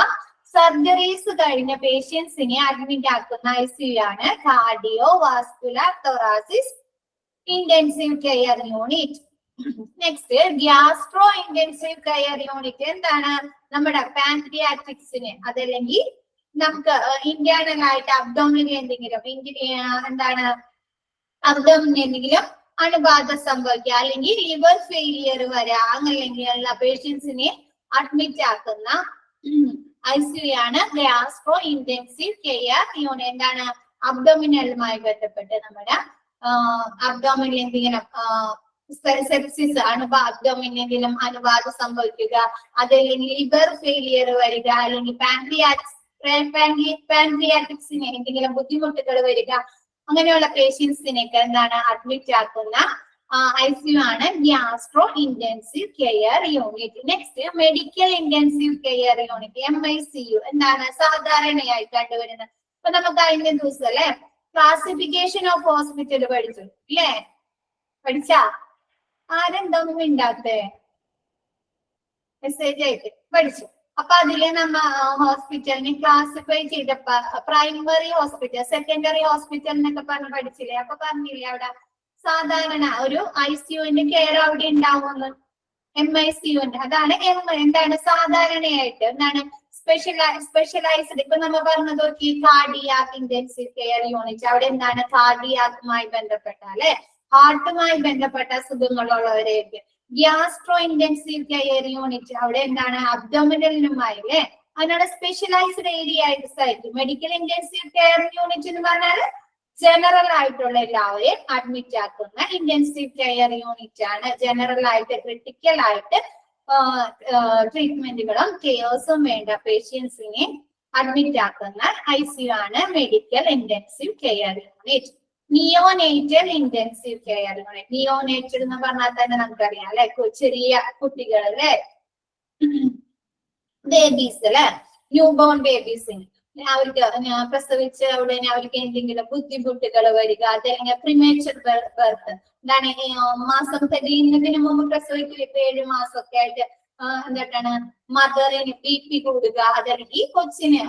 സർജറീസ് കഴിഞ്ഞ പേഷ്യൻസിനെ അഡ്മിറ്റ് ആക്കുന്ന ICU ആണ് cardio vascular thoracic intensive care unit. Next gastro intensive care unit, എന്താണ് നമ്മുടെ പാൻക്രിയാറ്റിക്സിന്, അതല്ലെങ്കിൽ നമുക്ക് ഇന്റേണൽ ആയിട്ട് അബ്ഡോമിനിൽ എന്തെങ്കിലും എന്താണ് അബ്ഡോമിനിൽ എന്തെങ്കിലും അണുബാധ സംഭവിക്കുക, അല്ലെങ്കിൽ ലിവർ ഫെയിലിയർ വരാ, അങ്ങനെയുള്ള പേഷ്യൻസിനെ അഡ്മിറ്റ് ആക്കുന്ന ICU ആണ് ഗ്യാസ്ട്രോ ഇന്റൻസീവ് കെയർ യൂണിറ്റ്. എന്താണ് അബ്ഡോമിനലുമായി ബന്ധപ്പെട്ട് നമ്മുടെ അബ്ഡോമിനിൽ എന്തെങ്കിലും സെപ്സിസ് അബ്ഡോമിനിൽ എന്തെങ്കിലും അണുബാധ സംഭവിക്കുക, അതല്ലെങ്കിൽ ലിവർ ഫെയിലിയർ വരിക, അല്ലെങ്കിൽ പാൻക്രിയാറ്റിക്സിന് എന്തെങ്കിലും ബുദ്ധിമുട്ടുകൾ വരിക, അങ്ങനെയുള്ള പേഷ്യൻസിനൊക്കെ എന്താണ് അഡ്മിറ്റ് ആക്കുന്ന ICU ആണ് gastro intensive care unit. Next medical intensive care unit MICU, എന്താണ് സാധാരണയായി കണ്ടുവരുന്നത്. ഇപ്പൊ നമുക്ക് കഴിഞ്ഞ ദിവസം അല്ലെ ക്ലാസിഫിക്കേഷൻ ഓഫ് ഹോസ്പിറ്റൽ പഠിച്ചു ഇല്ലേ? പഠിച്ചാ ആരെന്തൊന്നും ഉണ്ടാത്തേ? മെസ്സേജ് ആയിട്ട് പഠിച്ചു. അപ്പൊ അതില് നമ്മ ഹോസ്പിറ്റലിനെ ക്ലാസിഫൈ ചെയ്ത പ്രൈമറി ഹോസ്പിറ്റൽ, സെക്കൻഡറി ഹോസ്പിറ്റൽ എന്നൊക്കെ പറഞ്ഞ് പഠിച്ചില്ലേ? അപ്പൊ പറഞ്ഞില്ലേ അവിടെ സാധാരണ ഒരു ICUവിന്റെ കെയർ അവിടെ ഉണ്ടാവുമെന്ന്, MICUവിന്റെ അതാണ് എന്താണ് സാധാരണയായിട്ട് എന്താണ് സ്പെഷ്യലൈസ്ഡ്. ഇപ്പൊ നമ്മൾ പറഞ്ഞത് നോക്കി കാർഡിയാക് ഇന്റൻസീവ് കെയർ യൂണിറ്റ്, അവിടെ എന്താണ് കാർഡിയാക്കുമായി ബന്ധപ്പെട്ട അല്ലെ ഹാർട്ടുമായി ബന്ധപ്പെട്ട അസുഖങ്ങളുള്ളവരെയൊക്കെ. ഗ്യാസ്ട്രോ ഇന്റൻസീവ് കെയർ യൂണിറ്റ്, അവിടെ എന്താണ് അബ്ഡോമിനലിനുമായി അല്ലെ, അതിനാണ് സ്പെഷ്യലൈസ്ഡ് ഏരിയ ആയിട്ട്. മെഡിക്കൽ ഇന്റൻസീവ് കെയർ യൂണിറ്റ് എന്ന് പറഞ്ഞാൽ ജനറൽ ആയിട്ടുള്ള എല്ലാവരെയും അഡ്മിറ്റ് ആക്കുന്ന ഇന്റൻസീവ് കെയർ യൂണിറ്റ് ആണ്. ജനറൽ ആയിട്ട് ക്രിട്ടിക്കൽ ആയിട്ട് ട്രീറ്റ്മെന്റുകളും കെയേഴ്സും വേണ്ട പേഷ്യൻസിനെ അഡ്മിറ്റ് ആക്കുന്ന ICU ആണ് medical intensive care unit. Neonatal intensive care unit, neonatal എന്ന് പറഞ്ഞാൽ തന്നെ നമുക്കറിയാം അല്ലെ, ചെറിയ കുട്ടികൾ അല്ലെ, ബേബീസ് അല്ലെ, ന്യൂ ബോൺ ബേബീസിന് അവർക്ക് പ്രസവിച്ച ഉടനെ അവർക്ക് എന്തെങ്കിലും ബുദ്ധിമുട്ടുകൾ വരിക, അതല്ലെങ്കിൽ പ്രിമേച്ചർ ബർത്ത്, എന്താണ് മാസം തികയുന്നതിന് മുമ്പ് പ്രസവിക്കുക, ഇപ്പൊ 7 മാസമൊക്കെ ആയിട്ട് എന്താണ് മദറിന് BP കൂടുക, അതല്ലെങ്കിൽ കൊച്ചിന്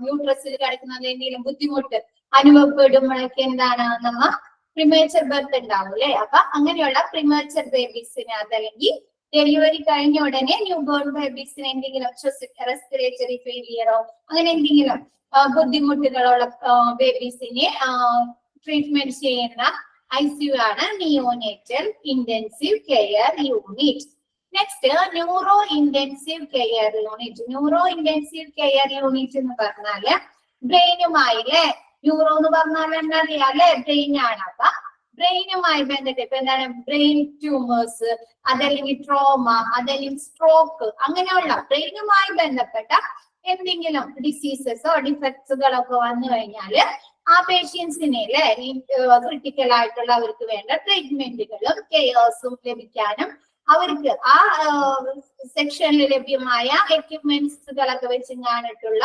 യൂട്രസിൽ കിടക്കുന്നത് എന്തെങ്കിലും ബുദ്ധിമുട്ട് അനുഭവപ്പെടുമ്പോഴൊക്കെ എന്താണ് നമ്മ പ്രിമേച്ചർ ബർത്ത് ഉണ്ടാവും അല്ലെ. അപ്പൊ അങ്ങനെയുള്ള പ്രിമേച്ചർ ബേബീസിന്, അതല്ലെങ്കിൽ ഡെലിവറി കഴിഞ്ഞ ഉടനെ ന്യൂ ബോൺ ബേബീസിന് എന്തെങ്കിലും റെസ്പിറേറ്ററി ഫെയിലിയറോ അങ്ങനെ എന്തെങ്കിലും ബുദ്ധിമുട്ടുകളുള്ള ബേബീസിനെ ട്രീറ്റ്മെന്റ് ചെയ്യുന്ന ICU ആണ് neonatal intensive care unit. Next neuro intensive care unit. Neuro intensive care unit എന്ന് പറഞ്ഞാല് ബ്രെയിനുമായി അല്ലെ, ന്യൂറോ എന്ന് പറഞ്ഞാൽ എന്താ അറിയാം അല്ലെ, ബ്രെയിൻ ആണ്. അപ്പൊ ബ്രെയിനുമായി ബന്ധപ്പെട്ട് ഇപ്പൊ എന്താണ് ബ്രെയിൻ ട്യൂമേഴ്സ്, അതല്ലെങ്കിൽ ട്രോമ, അതല്ലെങ്കിൽ സ്ട്രോക്ക്, അങ്ങനെയുള്ള ബ്രെയിനുമായി ബന്ധപ്പെട്ട എന്തെങ്കിലും ഡിസീസസോ ഡിഫക്ട്സുകളൊക്കെ വന്നു കഴിഞ്ഞാല് ആ പേഷ്യൻസിനെ അല്ലെ ക്രിട്ടിക്കൽ ആയിട്ടുള്ള അവർക്ക് വേണ്ട ട്രീറ്റ്മെന്റുകളും കെയേഴ്സും ലഭിക്കാനും അവർക്ക് ആ സെക്ഷനിൽ ലഭ്യമായ എക്യുപ്മെന്റ്സുകളൊക്കെ വെച്ച് ഞാനിട്ടുള്ള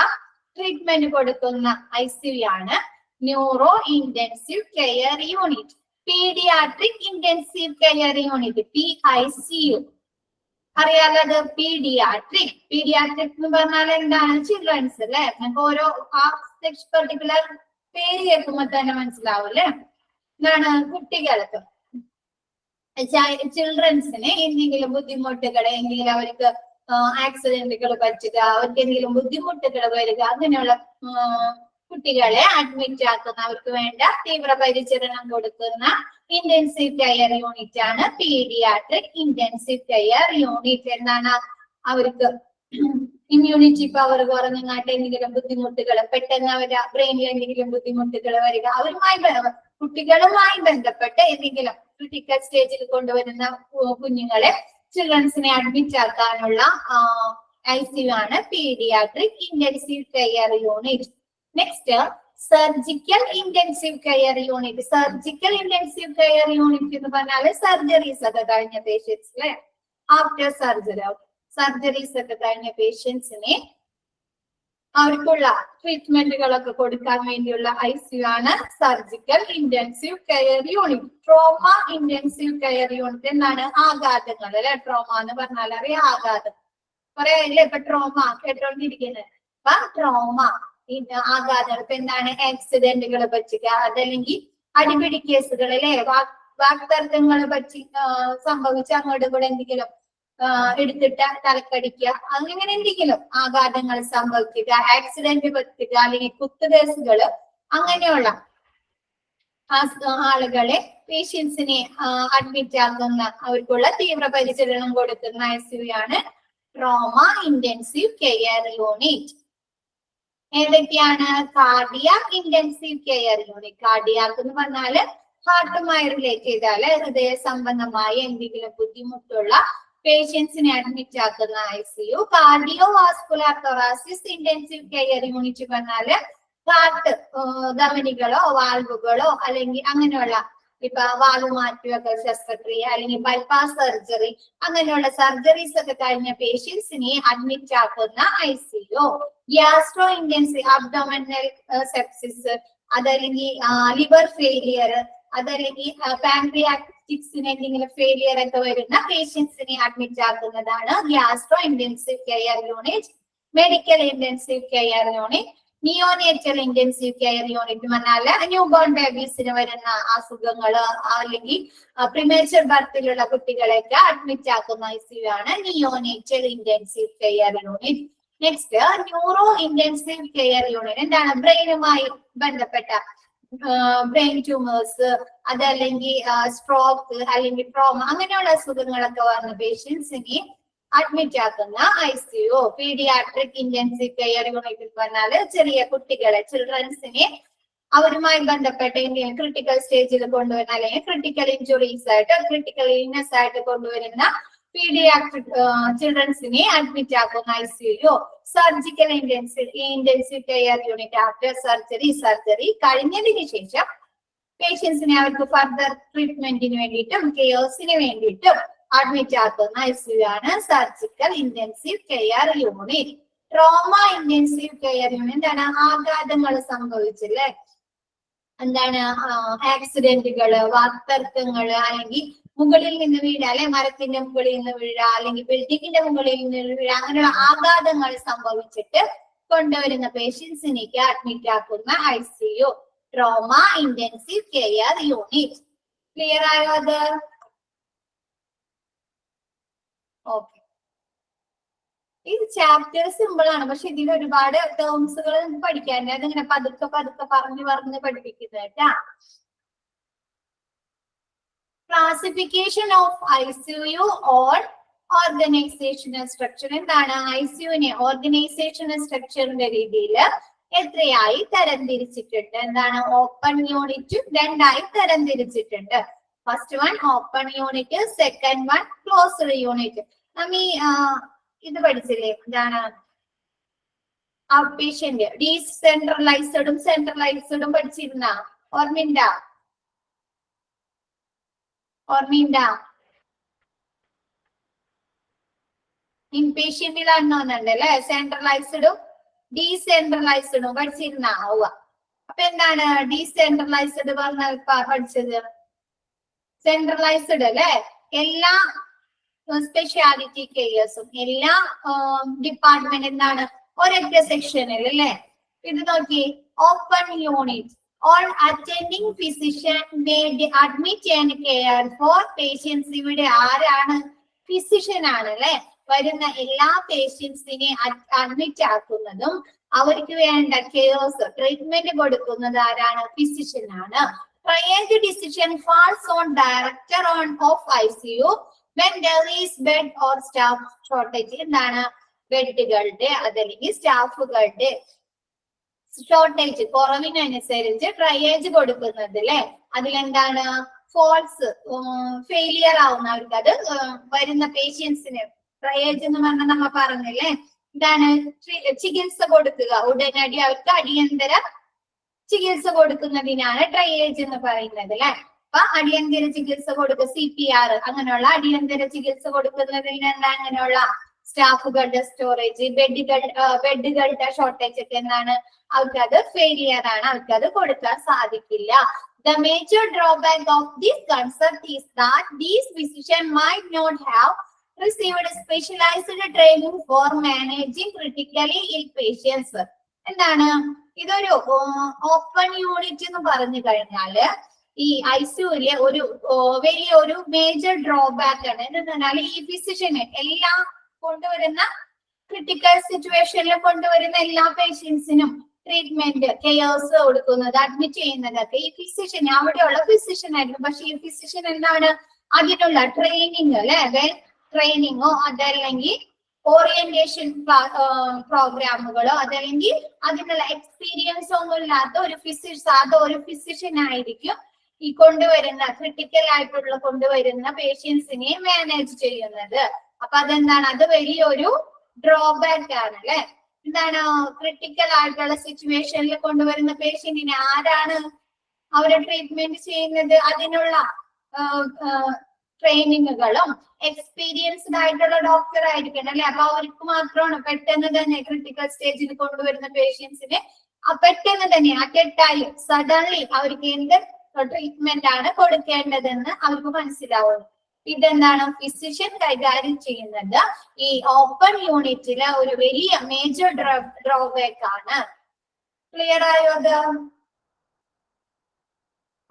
ട്രീറ്റ്മെന്റ് കൊടുക്കുന്ന ICU ആണ് neuro intensive care unit. Paediatric intensive care unit, PICU. അറിയാലത് പീഡിയാട്രിക്. പീഡിയാട്രിക് എന്ന് പറഞ്ഞാൽ എന്താണ്? ചിൽഡ്രൻസ് അല്ലെ. നമുക്ക് ഓരോ ആ പെർട്ടിക്കുലർ പേര് കേൾക്കുമ്പോൾ തന്നെ മനസ്സിലാവും അല്ലെ. എന്താണ്? കുട്ടികൾക്ക്, ചിൽഡ്രൻസിന് എന്തെങ്കിലും ബുദ്ധിമുട്ടുകൾ, എന്തെങ്കിലും അവർക്ക് ആക്സിഡന്റുകൾ പറ്റുക, അവർക്ക് എന്തെങ്കിലും ബുദ്ധിമുട്ടുകൾ വരിക, അങ്ങനെയുള്ള കുട്ടികളെ അഡ്മിറ്റ് ആക്കുന്ന, അവർക്ക് വേണ്ട തീവ്രപരിചരണം കൊടുക്കുന്ന ഇന്റൻസീവ് കെയർ യൂണിറ്റ് ആണ് പീഡിയാട്രിക് ഇന്റൻസീവ് കെയർ യൂണിറ്റ്. എന്താണ്? അവർക്ക് ഇമ്മ്യൂണിറ്റി പവർ കുറഞ്ഞങ്ങാട്ട് എന്തെങ്കിലും ബുദ്ധിമുട്ടുകൾ, പെട്ടെന്ന് അവരുടെ ബ്രെയിനിൽ എന്തെങ്കിലും ബുദ്ധിമുട്ടുകൾ വരിക, കുട്ടികളുമായി ബന്ധപ്പെട്ട് എന്തെങ്കിലും ക്രിട്ടിക്കൽ സ്റ്റേജിൽ കൊണ്ടുവരുന്ന കുഞ്ഞുങ്ങളെ, ചിൽഡ്രൻസിനെ അഡ്മിറ്റ് ആക്കാനുള്ള ICU ആണ് paediatric intensive care unit. Next, surgical intensive care unit. Surgical intensive care unit എന്ന് പറഞ്ഞാൽ സർജറീസ് ഒക്കെ കഴിഞ്ഞ പേഷ്യൻസ് അല്ലെ, ആഫ്റ്റർ സർജറീസ് ഒക്കെ കഴിഞ്ഞ പേഷ്യൻസിനെ അവർക്കുള്ള ട്രീറ്റ്മെന്റുകളൊക്കെ കൊടുക്കാൻ വേണ്ടിയുള്ള ICU ആണ് surgical intensive care unit. Trauma intensive care unit എന്താണ്? ആഘാതങ്ങൾ അല്ലെ. ട്രോമ എന്ന് പറഞ്ഞാൽ അറിയാം, ആഘാതം പറയാല്ലേ. ഇപ്പൊ ട്രോമ കേട്ടോണ്ടിരിക്കുന്നത്. അപ്പൊ ട്രോമ ആഘാതങ്ങൾ ഇപ്പൊ എന്താണ്? ആക്സിഡന്റുകൾ പറ്റുക, അതല്ലെങ്കിൽ അടിപിടി കേസുകൾ അല്ലെ, വാക്തർക്കങ്ങൾ പറ്റി സംഭവിച്ച അങ്ങോട്ട് കൂടെ എന്തെങ്കിലും എടുത്തിട്ട് തലക്കടിക്കുക, അങ്ങനെ എന്തെങ്കിലും ആഘാതങ്ങൾ സംഭവിക്കുക, ആക്സിഡന്റ് പറ്റുക, അല്ലെങ്കിൽ കുത്തുകേസുകള്, അങ്ങനെയുള്ള ആളുകളെ, പേഷ്യൻസിനെ അഡ്മിറ്റ് ആക്കുന്ന, അവർക്കുള്ള തീവ്രപരിചരണം കൊടുക്കുന്ന ICU ആണ് ട്രോമ ഇന്റൻസീവ് കെയർ യൂണിറ്റ്. ഏതൊക്കെയാണ്? Cardiac intensive care unit. Cardiac എന്ന് പറഞ്ഞാല് ഹാർട്ടുമായി റിലേറ്റ് ചെയ്താല് ഹൃദയ സംബന്ധമായ എന്തെങ്കിലും ബുദ്ധിമുട്ടുള്ള പേഷ്യൻസിനെ അഡ്മിറ്റ് ആക്കുന്ന ICU. Cardio vascular thoracic intensive care unit പറഞ്ഞാല് ഹാർട്ട് ധമനികളോ വാൽവുകളോ അല്ലെങ്കിൽ അങ്ങനെയുള്ള ഇപ്പൊ വാൽവ് മാറ്റുക ശസ്ത്രക്രിയ, അല്ലെങ്കിൽ ബൈപ്പാസ് സർജറി, അങ്ങനെയുള്ള സർജറീസ് ഒക്കെ കഴിഞ്ഞ പേഷ്യൻസിനെ അഡ്മിറ്റ് ആക്കുന്ന ICU. Gastro intensive abdominal sepsis, അതല്ലെങ്കിൽ ലിവർ ഫെയിലിയർ, അതല്ലെങ്കിൽ പാൻക്രിയാറ്റിക്സിന് എന്തെങ്കിലും ഫെയിലിയർ ഒക്കെ വരുന്ന പേഷ്യൻസിനെ അഡ്മിറ്റ് ആക്കുന്നതാണ് gastro intensive care unit. Medical intensive care unit. Neonatal intensive care unit പറഞ്ഞാല് ന്യൂ ബോൺ ബേബീസിന് വരുന്ന അസുഖങ്ങള്, അല്ലെങ്കിൽ പ്രിമേച്ചർ ബർത്തിലുള്ള കുട്ടികളെയൊക്കെ അഡ്മിറ്റ് ആക്കുന്ന ICU ആണ് neonatal intensive care unit. Next, neuro intensive care unit. എന്താണ്? ബ്രെയിനുമായി ബന്ധപ്പെട്ട ബ്രെയിൻ ട്യൂമേഴ്സ്, അതല്ലെങ്കിൽ സ്ട്രോക്ക്, അല്ലെങ്കിൽ ട്രോമ, അങ്ങനെയുള്ള അസുഖങ്ങളൊക്കെ വന്ന പേഷ്യൻസിനെ അഡ്മിറ്റ് ആക്കുന്ന ICU. Paediatric intensive care unit പറഞ്ഞാല് ചെറിയ കുട്ടികളെ, ചിൽഡ്രൻസിനെ അവരുമായി ബന്ധപ്പെട്ട എന്തെങ്കിലും ക്രിട്ടിക്കൽ സ്റ്റേജിൽ കൊണ്ടുവരുന്ന, അല്ലെങ്കിൽ ക്രിട്ടിക്കൽ ഇഞ്ചുറീസ് ആയിട്ട്, ക്രിട്ടിക്കൽ ഇൽനെസ് ആയിട്ട് കൊണ്ടുവരുന്ന പീഡിയാട്രിക് ചിൽഡ്രൻസിനെ അഡ്മിറ്റ് ആക്കുന്ന ICU. Surgical intensive care unit after surgery കഴിഞ്ഞതിന് ശേഷം പേഷ്യൻസിനെ അവർക്ക് ഫർദർ ട്രീറ്റ്മെന്റിന് വേണ്ടിയിട്ടും കെയർസിന് വേണ്ടിയിട്ടും അഡ്മിറ്റ് ആക്കുന്ന ICU ആണ് surgical intensive care unit. Trauma intensive care unit എന്താണ്? ആഘാതങ്ങൾ സംഭവിച്ചില്ലേ, എന്താണ്? ആക്സിഡന്റുകള്, വാക്തർക്കങ്ങള്, അല്ലെങ്കിൽ മുകളിൽ നിന്ന് വീഴ, അല്ലെ മരത്തിന്റെ മുകളിൽ നിന്ന് വീഴ, അല്ലെങ്കിൽ ബിൽഡിങ്ങിന്റെ മുകളിൽ നിന്ന് വീഴ, അങ്ങനെയുള്ള ആഘാതങ്ങൾ സംഭവിച്ചിട്ട് കൊണ്ടുവരുന്ന പേഷ്യൻസിനേക്ക് അഡ്മിറ്റ് ആക്കുന്ന ICU. Trauma intensive care unit. Clear ആയോ അത്? ഓക്കെ. ഇത് ചാപ്റ്റർ സിമ്പിൾ ആണ്, പക്ഷെ ഇതിൽ ഒരുപാട് ടേംസുകൾ പഠിക്കാനുണ്ട്. അതിങ്ങനെ പതുക്കെ പതുക്കെ പറഞ്ഞ് പഠിപ്പിക്കുന്നത് കേട്ടാ. Classification of ICU on organisational structure. എന്താണ്? ICUവിനെ ഓർഗനൈസേഷണൽ സ്ട്രക്ചറിന്റെ രീതിയിൽ എത്രയായി തരംതിരിച്ചിട്ടുണ്ട്? എന്താണ്? ഓപ്പൺ യൂണിറ്റ് രണ്ടായി തരംതിരിച്ചിട്ടുണ്ട്. First one open unit, second one closed unit. നമ്മീ ഇത് പഠിച്ചില്ലേ, എന്താണ്? ഔട്ട് പേഷ്യന്റ് ഡീസെൻട്രലൈസ്ഡും സെൻട്രലൈസ്ഡും പഠിച്ചിരുന്ന ഓർമ്മയുണ്ടാ? ഇൻപേഷ്യന്റിലാണെന്നുണ്ടല്ലേ സെൻട്രലൈസ്ഡും ഡീസെൻട്രലൈസ്ഡും പഠിച്ചിരുന്ന. അപ്പൊ എന്താണ് ഡീസെൻട്രലൈസ്ഡ് പറഞ്ഞ പഠിച്ചത്? സെൻട്രലൈസ്ഡ് അല്ലെ, എല്ലാ സ്പെഷ്യാലിറ്റി കെയേഴ്സും എല്ലാ ഡിപ്പാർട്ട്മെന്റ് എന്താണ് ഒരൊറ്റ സെക്ഷനിൽ അല്ലെ. ഇത് നോക്കി, open unit all attending physician made admit and care for patients. ഇവിടെ ആരാണ്? ഫിസിഷ്യൻ ആണ് അല്ലെ. വരുന്ന എല്ലാ പേഷ്യൻസിനെ അഡ്മിറ്റ് ആക്കുന്നതും അവർക്ക് വേണ്ട കെയേഴ്സ് ട്രീറ്റ്മെന്റ് കൊടുക്കുന്നത് ആരാണ്? ഫിസിഷ്യൻ ആണ്. Trial decision false on director of ICU when there is bed or staff shortage. എന്താണ്? ബെഡുകളുടെ അതല്ലെങ്കിൽ സ്റ്റാഫുകളുടെ ഷോർട്ടേജ് കുറവിനനുസരിച്ച് ട്രയേജ് കൊടുക്കുന്നത് അല്ലെ. അതിലെന്താണ്? ഫോൾസ് ഫെയിലിയർ ആവുന്നവർക്ക്, അത് വരുന്ന പേഷ്യൻസിന് ട്രയേജ് എന്ന് പറഞ്ഞാൽ നമ്മ പറഞ്ഞില്ലേ, ഇതാണ് ചികിത്സ കൊടുക്കുക, ഉടനടി അവർക്ക് അടിയന്തര ചികിത്സ കൊടുക്കുന്നതിനാണ് ട്രയേജ് എന്ന് പറയുന്നത് അല്ലെ. അപ്പൊ അടിയന്തര ചികിത്സ കൊടുക്കുക, CPR അങ്ങനെയുള്ള അടിയന്തര ചികിത്സ കൊടുക്കുന്നതിന് എന്താ അങ്ങനെയുള്ള സ്റ്റാഫുകളുടെ സ്റ്റോറേജ്, ബെഡുകളുടെ ഷോർട്ടേജ് ഒക്കെ എന്താണ്? അവർക്കത് ഫെയിലിയർ ആണ്, അവർക്കത് കൊടുക്കാൻ സാധിക്കില്ല. The major drawback of this concept is that these physicians might not have received specialized training for managing critically ill patients. എന്താണ്? ഇതൊരു ഓപ്പൺ യൂണിറ്റ് എന്ന് പറഞ്ഞു കഴിഞ്ഞാല് ഈ ICUവിലെ ഒരു വലിയൊരു മേജർ ഡ്രോബാക്ക് ആണ്. എന്തെന്ന് പറഞ്ഞാൽ ഈ ഫിസിഷ്യന് എല്ലാം കൊണ്ടുവരുന്ന ക്രിട്ടിക്കൽ സിറ്റുവേഷനിൽ കൊണ്ടുവരുന്ന എല്ലാ പേഷ്യൻസിനും ട്രീറ്റ്മെന്റ് കെയേഴ്സ് കൊടുക്കുന്നത്, അഡ്മിറ്റ് ചെയ്യുന്നതൊക്കെ ഈ ഫിസിഷ്യൻ, അവിടെയുള്ള ഫിസിഷ്യൻ ആയിരിക്കും. പക്ഷെ ഈ ഫിസിഷ്യൻ എന്താണ്? അതിനുള്ള ട്രെയിനിങ് അല്ലെ, വെൽ ട്രെയിനിങ്ങോ അതല്ലെങ്കിൽ ഓറിയന്റേഷൻ പ്രോഗ്രാമുകളോ അതല്ലെങ്കിൽ അതിനുള്ള എക്സ്പീരിയൻസോ ഒന്നും ഇല്ലാത്ത ഒരു ഫിസിഷ്യൻ ആയിരിക്കും ഈ കൊണ്ടുവരുന്ന ക്രിട്ടിക്കൽ ആയിട്ടുള്ള കൊണ്ടുവരുന്ന പേഷ്യൻസിനെ മാനേജ് ചെയ്യുന്നത്. അപ്പൊ അതെന്താണ്? അത് വലിയൊരു ഡ്രോബാക്ക് ആണ് അല്ലെ. എന്താണ്? ക്രിട്ടിക്കൽ ആയിട്ടുള്ള സിറ്റുവേഷനിൽ കൊണ്ടുവരുന്ന പേഷ്യന്റിനെ ആരാണ് അവരെ ട്രീറ്റ്മെന്റ് ചെയ്യുന്നത്? അതിനുള്ള ട്രെയിനിങ്ങുകളും എക്സ്പീരിയൻസ്ഡ് ആയിട്ടുള്ള ഡോക്ടർ ആയിരിക്കണം അല്ലെ. അപ്പൊ അവർക്ക് മാത്രമാണ് പെട്ടെന്ന് തന്നെ ക്രിട്ടിക്കൽ സ്റ്റേജിൽ കൊണ്ടുവരുന്ന പേഷ്യൻസിന് പെട്ടെന്ന് തന്നെ അറ്റട്ടായി സഡൻലി അവർക്ക് എന്ത് ട്രീറ്റ്മെന്റ് ആണ് കൊടുക്കേണ്ടതെന്ന് അവർക്ക് മനസ്സിലാവുന്നു. ഇതെന്താണ്? ഫിസിഷ്യൻ കൈകാര്യം ചെയ്യുന്നത് ഈ ഓപ്പൺ യൂണിറ്റിലെ ഒരു വലിയ മേജർ ഡ്രോബാക്ക് ആണ്. ക്ലിയർ ആയോ? അത്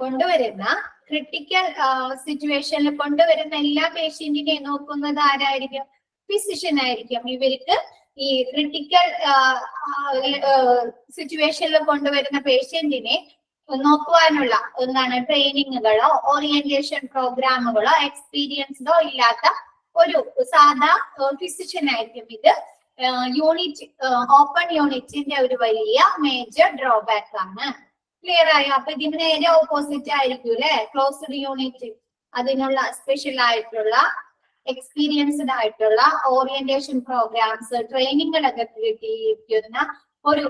കൊണ്ടുവരുന്ന ക്രിട്ടിക്കൽ സിറ്റുവേഷനിൽ കൊണ്ടുവരുന്ന എല്ലാ പേഷ്യന്റിനെ നോക്കുന്നത് ആരായിരിക്കും? ഫിസിഷ്യൻ ആയിരിക്കും. ഇവർക്ക് ഈ ക്രിട്ടിക്കൽ സിറ്റുവേഷനിൽ കൊണ്ടുവരുന്ന പേഷ്യന്റിനെ നോക്കുവാനുള്ള എന്താണ് ട്രെയിനിങ്ങുകളോ ഓറിയന്റേഷൻ പ്രോഗ്രാമുകളോ എക്സ്പീരിയൻസ്ഡോ ഇല്ലാത്ത ഒരു സാധാ ഫിസിഷ്യൻ ആയിരിക്കും. ഇത് യൂണിറ്റ് ഓപ്പൺ യൂണിറ്റിന്റെ ഒരു വലിയ മേജർ ഡ്രോബാക്ക് ആണ്. ക്ലിയർ ആയോ? അപ്പൊ ഇതിന് നേരെ ഓപ്പോസിറ്റ് ആയിരിക്കും അല്ലെ ക്ലോസ്ഡ് യൂണിറ്റ്. അതിനുള്ള സ്പെഷ്യൽ ആയിട്ടുള്ള എക്സ്പീരിയൻസ്ഡ് ആയിട്ടുള്ള ഓറിയന്റേഷൻ പ്രോഗ്രാംസ് ട്രെയിനിങ്ങുകളൊക്കെ കിട്ടിയിരിക്കുന്ന ഒരു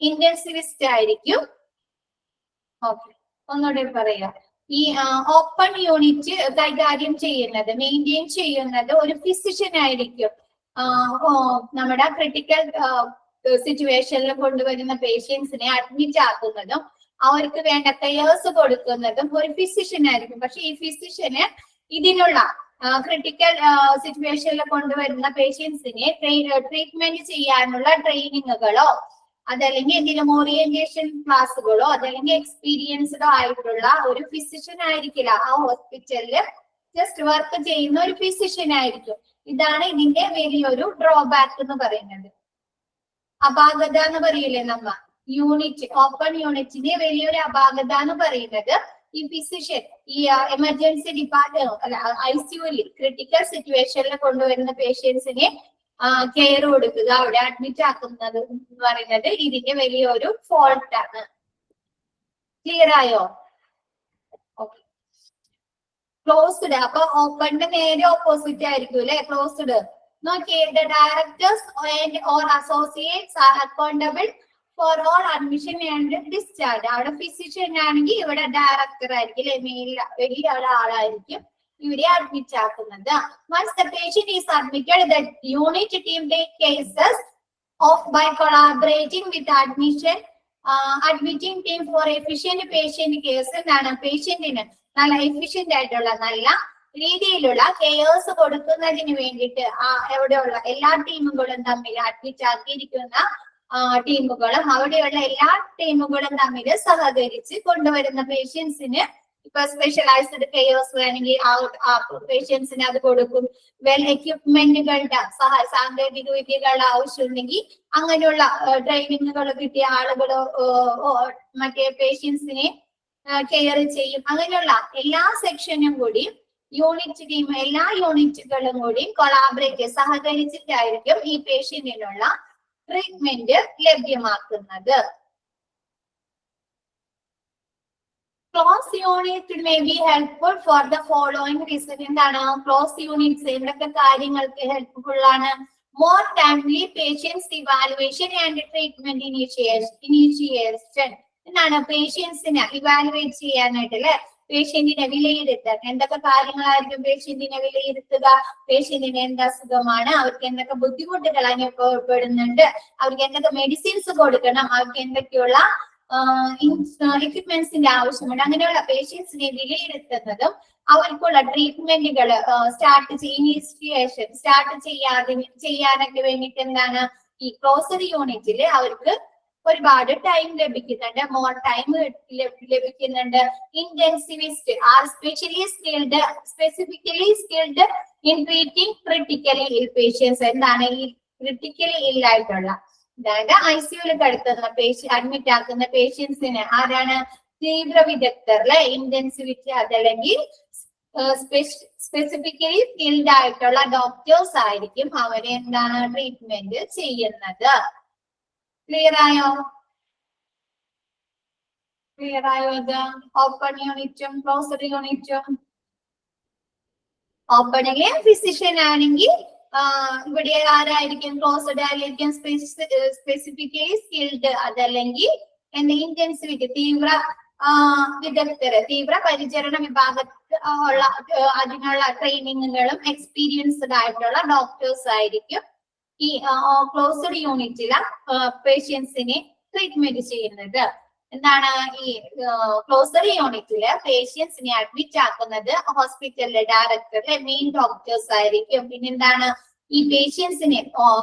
ഇന്റൻസിവിസ്റ്റ് ആയിരിക്കും. ഓക്കെ, ഒന്നുകൂടെ പറയാം. ഈ ഓപ്പൺ യൂണിറ്റ് കൈകാര്യം ചെയ്യുന്നത് മെയിൻറ്റെയിൻ ചെയ്യുന്നത് ഒരു ഫിസിഷ്യൻ ആയിരിക്കും. നമ്മുടെ ക്രിട്ടിക്കൽ സിറ്റുവേഷനിൽ കൊണ്ടുവരുന്ന പേഷ്യൻസിനെ അഡ്മിറ്റ് ആക്കുന്നതും അവർക്ക് വേണ്ട കെയേഴ്സ് കൊടുക്കുന്നതും ഒരു ഫിസിഷ്യൻ ആയിരിക്കും. പക്ഷെ ഈ ഫിസിഷ്യന് ഇതിനുള്ള ക്രിട്ടിക്കൽ സിറ്റുവേഷനിൽ കൊണ്ടുവരുന്ന പേഷ്യൻസിനെ ട്രീറ്റ്മെന്റ് ചെയ്യാനുള്ള ട്രെയിനിങ്ങുകളോ അതല്ലെങ്കിൽ എന്തെങ്കിലും ഓറിയന്റേഷൻ ക്ലാസ്സുകളോ അതല്ലെങ്കിൽ എക്സ്പീരിയൻസ്ഡോ ആയിട്ടുള്ള ഒരു ഫിസിഷ്യൻ ആയിരിക്കില്ല. ആ ഹോസ്പിറ്റലിൽ ജസ്റ്റ് വർക്ക് ചെയ്യുന്ന ഒരു ഫിസിഷ്യൻ ആയിരിക്കും. ഇതാണ് ഇതിന്റെ വലിയൊരു ഡ്രോബാക്ക് എന്ന് പറയുന്നത്. അപാകത എന്ന് പറയില്ലേ നമ്മ യൂണിറ്റ് ഓപ്പൺ യൂണിറ്റിന്റെ വലിയൊരു അപാകത എന്ന് പറയുന്നത് ഈ ഫിസിഷ്യൻ ഈ എമർജൻസി ഡിപ്പാർട്ട്മെന്റ് ICUവിൽ ക്രിട്ടിക്കൽ സിറ്റുവേഷനിൽ കൊണ്ടുവരുന്ന പേഷ്യൻസിനെ കെയർ കൊടുക്കുക, അവിടെ അഡ്മിറ്റ് ആക്കുന്നത് എന്ന് പറയുന്നത് ഇതിന്റെ വലിയൊരു ഫോൾട്ട് ആണ്. ക്ലിയർ ആയോ? ഓക്കെ. ക്ലോസ്ഡ് അപ്പൊ ഓപ്പണിന്റെ നേരെ ഓപ്പോസിറ്റ് ആയിരിക്കും അല്ലെ ക്ലോസ്ഡ്. നോക്കിയേ, the directors and or associates are accountable for all admission and discharge. അവിടെ ഫിസിഷ്യൻ ആണെങ്കിൽ ഇവിടെ ഡയറക്ടർ ആയിരിക്കും അല്ലെ, വലിയ ആളായിരിക്കും ഇവരെ അഡ്മിറ്റ് ആക്കുന്നത്. Once the patient is admitted, the unit team take cases of by collaborating with admitting team for efficient patient case. എന്താണ് പേഷ്യന്റിന് നല്ല എഫിഷ്യന്റ് ആയിട്ടുള്ള നല്ല രീതിയിലുള്ള കെയേഴ്സ് കൊടുക്കുന്നതിന് വേണ്ടിയിട്ട് എവിടെയുള്ള എല്ലാ ടീമുകളും തമ്മിൽ അഡ്മിറ്റ് ആക്കിയിരിക്കുന്ന ടീമുകളും അവിടെയുള്ള എല്ലാ ടീമുകളും തമ്മിൽ സഹകരിച്ച് കൊണ്ടുവരുന്ന പേഷ്യൻസിന് ഇപ്പൊ സ്പെഷ്യലൈസ്ഡ് കെയേഴ്സ് വേണമെങ്കിൽ ആ പേഷ്യൻസിന് അത് കൊടുക്കും. വെൽ എക്യുപ്മെന്റുകളുടെ സാങ്കേതിക വിദ്യകളുടെ ആവശ്യമുണ്ടെങ്കിൽ അങ്ങനെയുള്ള ട്രെയിനിങ്ങുകൾ കിട്ടിയ ആളുകളോ മറ്റേ പേഷ്യൻസിനെ കെയർ ചെയ്യും. അങ്ങനെയുള്ള എല്ലാ സെക്ഷനും കൂടി യൂണിറ്റ് ടീം എല്ലാ യൂണിറ്റുകളും കൂടി കൊളാബറേറ്റ് സഹകരിച്ചിട്ടായിരിക്കും ഈ പേഷ്യന്റിനുള്ള ട്രീറ്റ്മെന്റ് ലഭ്യമാക്കുന്നത്. Close unit may be helpful for the following reason. എന്താണ് ക്ലോസ് യൂണിറ്റ്സ്? എന്തൊക്കെ കാര്യങ്ങൾക്ക് ഹെൽപ്ഫുൾ ആണ്? More timely patients evaluation and treatment initiation. എന്താണ് പേഷ്യൻസിനെ ഇവാലുവേറ്റ് ചെയ്യാനായിട്ട് അല്ലെ, പേഷ്യന്റിനെ വിലയിരുത്താൻ എന്തൊക്കെ കാര്യങ്ങളായിരിക്കും പേഷ്യന്റിനെ വിലയിരുത്തുക? പേഷ്യന്റിന് എന്ത് അസുഖമാണ്, അവർക്ക് എന്തൊക്കെ ബുദ്ധിമുട്ടുകൾ അനുഭവപ്പെടുന്നുണ്ട്, അവർക്ക് എന്തൊക്കെ മെഡിസിൻസ് കൊടുക്കണം, അവർക്ക് എന്തൊക്കെയുള്ള എക്യുപ്മെന്റ്സിന്റെ ആവശ്യമുണ്ട്, അങ്ങനെയുള്ള പേഷ്യൻസിനെ വിലയിരുത്തുന്നതും അവർക്കുള്ള ട്രീറ്റ്മെന്റുകൾ സ്റ്റാർട്ട് ചെയ്യാനൊക്കെ വേണ്ടിയിട്ട് എന്താണ് ഈ ക്ലോസ്ഡ് യൂണിറ്റില് അവർക്ക് ഒരുപാട് ടൈം ലഭിക്കുന്നുണ്ട്, മോർ ടൈം ലഭിക്കുന്നുണ്ട്. Intensivist are specifically skilled in treating critically ill patients. എന്താണ് ഈ ക്രിട്ടിക്കലി ഇല്ലായിട്ടുള്ള, അതായത് ഐസിയുവിൽ കിടത്തുന്ന അഡ്മിറ്റ് ആക്കുന്ന പേഷ്യൻസിന് ആരാണ്? തീവ്ര വിദഗ്ധർ അല്ലെ, ഇന്റൻസിവിറ്റി അതല്ലെങ്കിൽ സ്പെസിഫിക്കലി സ്കിൽഡ് ആയിട്ടുള്ള ഡോക്ടേഴ്സ് ആയിരിക്കും അവരെ എന്താണ് ട്രീറ്റ്മെന്റ് ചെയ്യുന്നത്. ക്ലിയർ ആയോ? ക്ലിയർ ആയോ? ഇത് ഓപ്പൺ യൂണിറ്റും ക്ലോസ്ഡ് യൂണിറ്റും. ഓപ്പണില് ഫിസിഷ്യൻ ആണെങ്കിൽ ഇവിടെ ആരായിരിക്കും? ക്ലോസ്ഡ് ആയിരിക്കും സ്പെസിഫിക്കലി സ്കിൽഡ് അതല്ലെങ്കിൽ ഇന്റൻസിവിറ്റി തീവ്ര വിദഗ്ധര്, തീവ്ര പരിചരണ വിഭാഗത്തിൽ ഉള്ള അതിനുള്ള ട്രെയിനിങ്ങുകളും എക്സ്പീരിയൻസ്ഡ് ആയിട്ടുള്ള ഡോക്ടേഴ്സ് ആയിരിക്കും ഈ ക്ലോസ്ഡ് യൂണിറ്റിലെ പേഷ്യൻസിനെ ട്രീറ്റ്മെന്റ് ചെയ്യുന്നത്. എന്താണ് ഈ ക്ലോസ്ഡ് യൂണിറ്റില് പേഷ്യൻസിനെ അഡ്മിറ്റ് ആക്കുന്നത് ഹോസ്പിറ്റലിലെ ഡയറക്ടറിലെ മെയിൻ ഡോക്ടേഴ്സ് ആയിരിക്കും. പിന്നെന്താണ് ഈ പേഷ്യൻസിനെ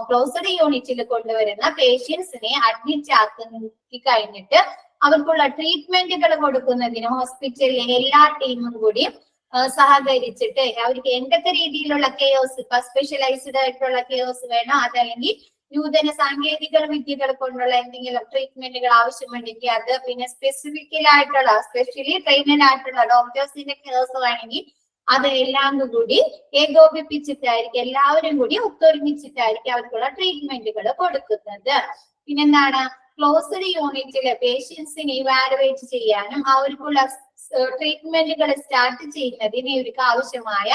ക്ലോസ്ഡ് യൂണിറ്റിൽ കൊണ്ടുവരുന്ന പേഷ്യൻസിനെ അഡ്മിറ്റ് ആക്കി കഴിഞ്ഞിട്ട് അവർക്കുള്ള ട്രീറ്റ്മെന്റുകൾ കൊടുക്കുന്നതിന് ഹോസ്പിറ്റലിലെ എല്ലാ ടീമും കൂടി സഹകരിച്ചിട്ട് അവർക്ക് എന്തൊക്കെ രീതിയിലുള്ള കെയേഴ്സ്, ഇപ്പൊ സ്പെഷ്യലൈസ്ഡ് ആയിട്ടുള്ള കെയേഴ്സ് വേണോ അതല്ലെങ്കിൽ നൂതന സാങ്കേതിക വിദ്യകൾ കൊണ്ടുള്ള എന്തെങ്കിലും ട്രീറ്റ്മെന്റുകൾ ആവശ്യമുണ്ടെങ്കിൽ അത്, പിന്നെ സ്പെസിഫിക്കലായിട്ടുള്ള സ്പെഷ്യലി ട്രെയിനഡ് ആയിട്ടുള്ള ഡോക്ടേഴ്സിന്റെ കെയേഴ്സ് വേണമെങ്കിൽ അത് എല്ലാം കൂടി ഏകോപിപ്പിച്ചിട്ടായിരിക്കും, എല്ലാവരും കൂടി ഒത്തൊരുമിച്ചിട്ടായിരിക്കും അവർക്കുള്ള ട്രീറ്റ്മെന്റുകൾ കൊടുക്കുന്നത്. പിന്നെന്താണ് ക്ലോസ്ഡ് യൂണിറ്റിലെ പേഷ്യൻസിനെ ഇവാലുവേറ്റ് ചെയ്യാനും അവർക്കുള്ള ട്രീറ്റ്മെന്റുകൾ സ്റ്റാർട്ട് ചെയ്യുന്നതിന് ഇവർക്ക് ആവശ്യമായ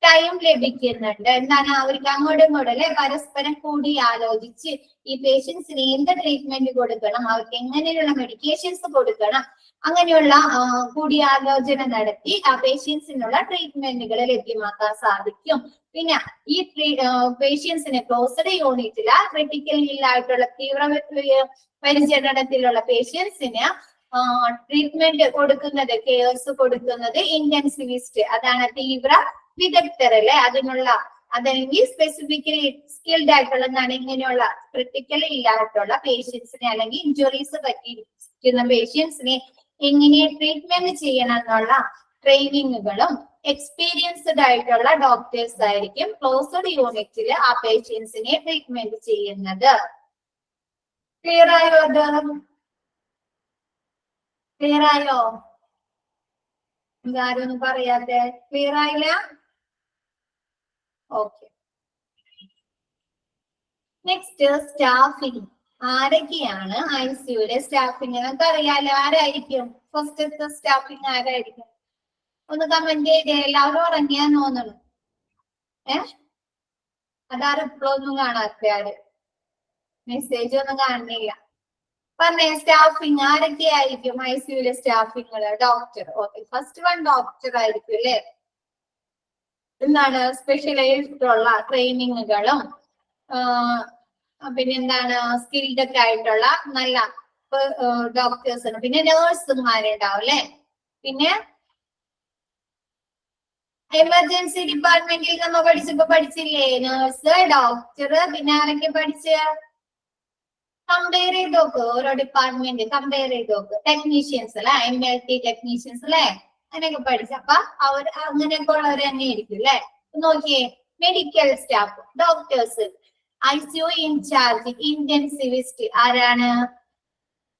ടൈം ലഭിക്കുന്നുണ്ട്. എന്താണ് അവർക്ക് അങ്ങോട്ടും ഇങ്ങോട്ടും പരസ്പരം കൂടി ആലോചിച്ച് ഈ പേഷ്യൻസിന് എന്ത് ട്രീറ്റ്മെന്റ് കൊടുക്കണം, അവർക്ക് എങ്ങനെയുള്ള മെഡിക്കേഷൻസ് കൊടുക്കണം, അങ്ങനെയുള്ള കൂടിയാലോചന നടത്തി ആ പേഷ്യൻസിനുള്ള ട്രീറ്റ്മെന്റുകൾ ലഭ്യമാക്കാൻ സാധിക്കും. പിന്നെ ഈ പേഷ്യൻസിന് ക്ലോസ്ഡ് യൂണിറ്റില് ക്രിട്ടിക്കൽ ഇല്ലായിട്ടുള്ള തീവ്ര പരിചരണത്തിലുള്ള പേഷ്യൻസിന് ട്രീറ്റ്മെന്റ് കൊടുക്കുന്നത്, കെയേഴ്സ് കൊടുക്കുന്നത് ഇന്റൻസിവിസ്റ്റ്, അതാണ് തീവ്ര വിദഗ്ധർ അല്ലെ, അതിനുള്ള അതല്ലെങ്കിൽ സ്പെസിഫിക്കലി സ്കിൽഡ് ആയിട്ടുള്ള ഇങ്ങനെയുള്ള ക്രിട്ടിക്കലി ഇല്ലായിട്ടുള്ള പേഷ്യൻസിനെ അല്ലെങ്കിൽ ഇഞ്ചുറീസ് പറ്റിയിരിക്കുന്ന പേഷ്യൻസിനെ എങ്ങനെ ട്രീറ്റ്മെന്റ് ചെയ്യണം എന്നുള്ള ട്രെയിനിങ്ങുകളും എക്സ്പീരിയൻസ്ഡ് ആയിട്ടുള്ള ഡോക്ടേഴ്സ് ആയിരിക്കും ക്ലോസ്ഡ് യൂണിറ്റിൽ ആ പേഷ്യൻസിനെ ട്രീറ്റ്മെന്റ് ചെയ്യുന്നത്. ക്ലിയർ ആയോ? അത് ക്ലിയർ ആയോ? ഇതാരും ഒന്നും പറയാതെ ക്ലിയർ ആയില്ല? ഓക്കെ. Next staffing. ആരൊക്കെയാണ് ഐസിയുലെ സ്റ്റാഫിംഗ്? നമുക്ക് അറിയാലോ ആരായിരിക്കും ഫസ്റ്റത്തെ സ്റ്റാഫിംഗ് ആരായിരിക്കും? ഒന്ന് കമന്റ് ചെയ്തേ. എല്ലാവരും ഉറങ്ങിയാന്ന് തോന്നുന്നു. അതാരും ഇപ്പോഴൊന്നും കാണാത്ത ആര്, മെസ്സേജ് ഒന്നും കാണുന്നില്ല. പറഞ്ഞേ സ്റ്റാഫിംഗ് ആരൊക്കെയായിരിക്കും ഐസിയുലെ staffing? Doctor. Okay, first one doctor ആയിരിക്കും അല്ലെ. എന്താണ് സ്പെഷ്യലൈസ്ഡ് ഉള്ള ട്രെയിനിങ്ങുകളും പിന്നെന്താണ് സ്കിൽഡ് ഒക്കെ ആയിട്ടുള്ള നല്ല ഡോക്ടേഴ്സ്, പിന്നെ നേഴ്സുമാരുണ്ടാവും അല്ലെ, പിന്നെ എമർജൻസി ഡിപ്പാർട്ട്മെന്റിൽ നമ്മ പഠിച്ചില്ലേ? നേഴ്സ്, ഡോക്ടർ, പിന്നെ ആരൊക്കെ പഠിച്ച? കമ്പയർ ചെയ്ത് നോക്ക്, ഓരോ ഡിപ്പാർട്ട്മെന്റ് കമ്പയർ ചെയ്ത് നോക്ക്. ടെക്നീഷ്യൻസ് അല്ലെ, MLT ടെക്നീഷ്യൻസ് അല്ലെ, അങ്ങനെയൊക്കെ പഠിച്ച. അപ്പൊ അവർ അങ്ങനെയൊക്കെ ഉള്ളവർ തന്നെ ആയിരിക്കും അല്ലെ. നോക്കിയേ, medical staff, doctors, ICU in charge, intensivist ആരാണ്?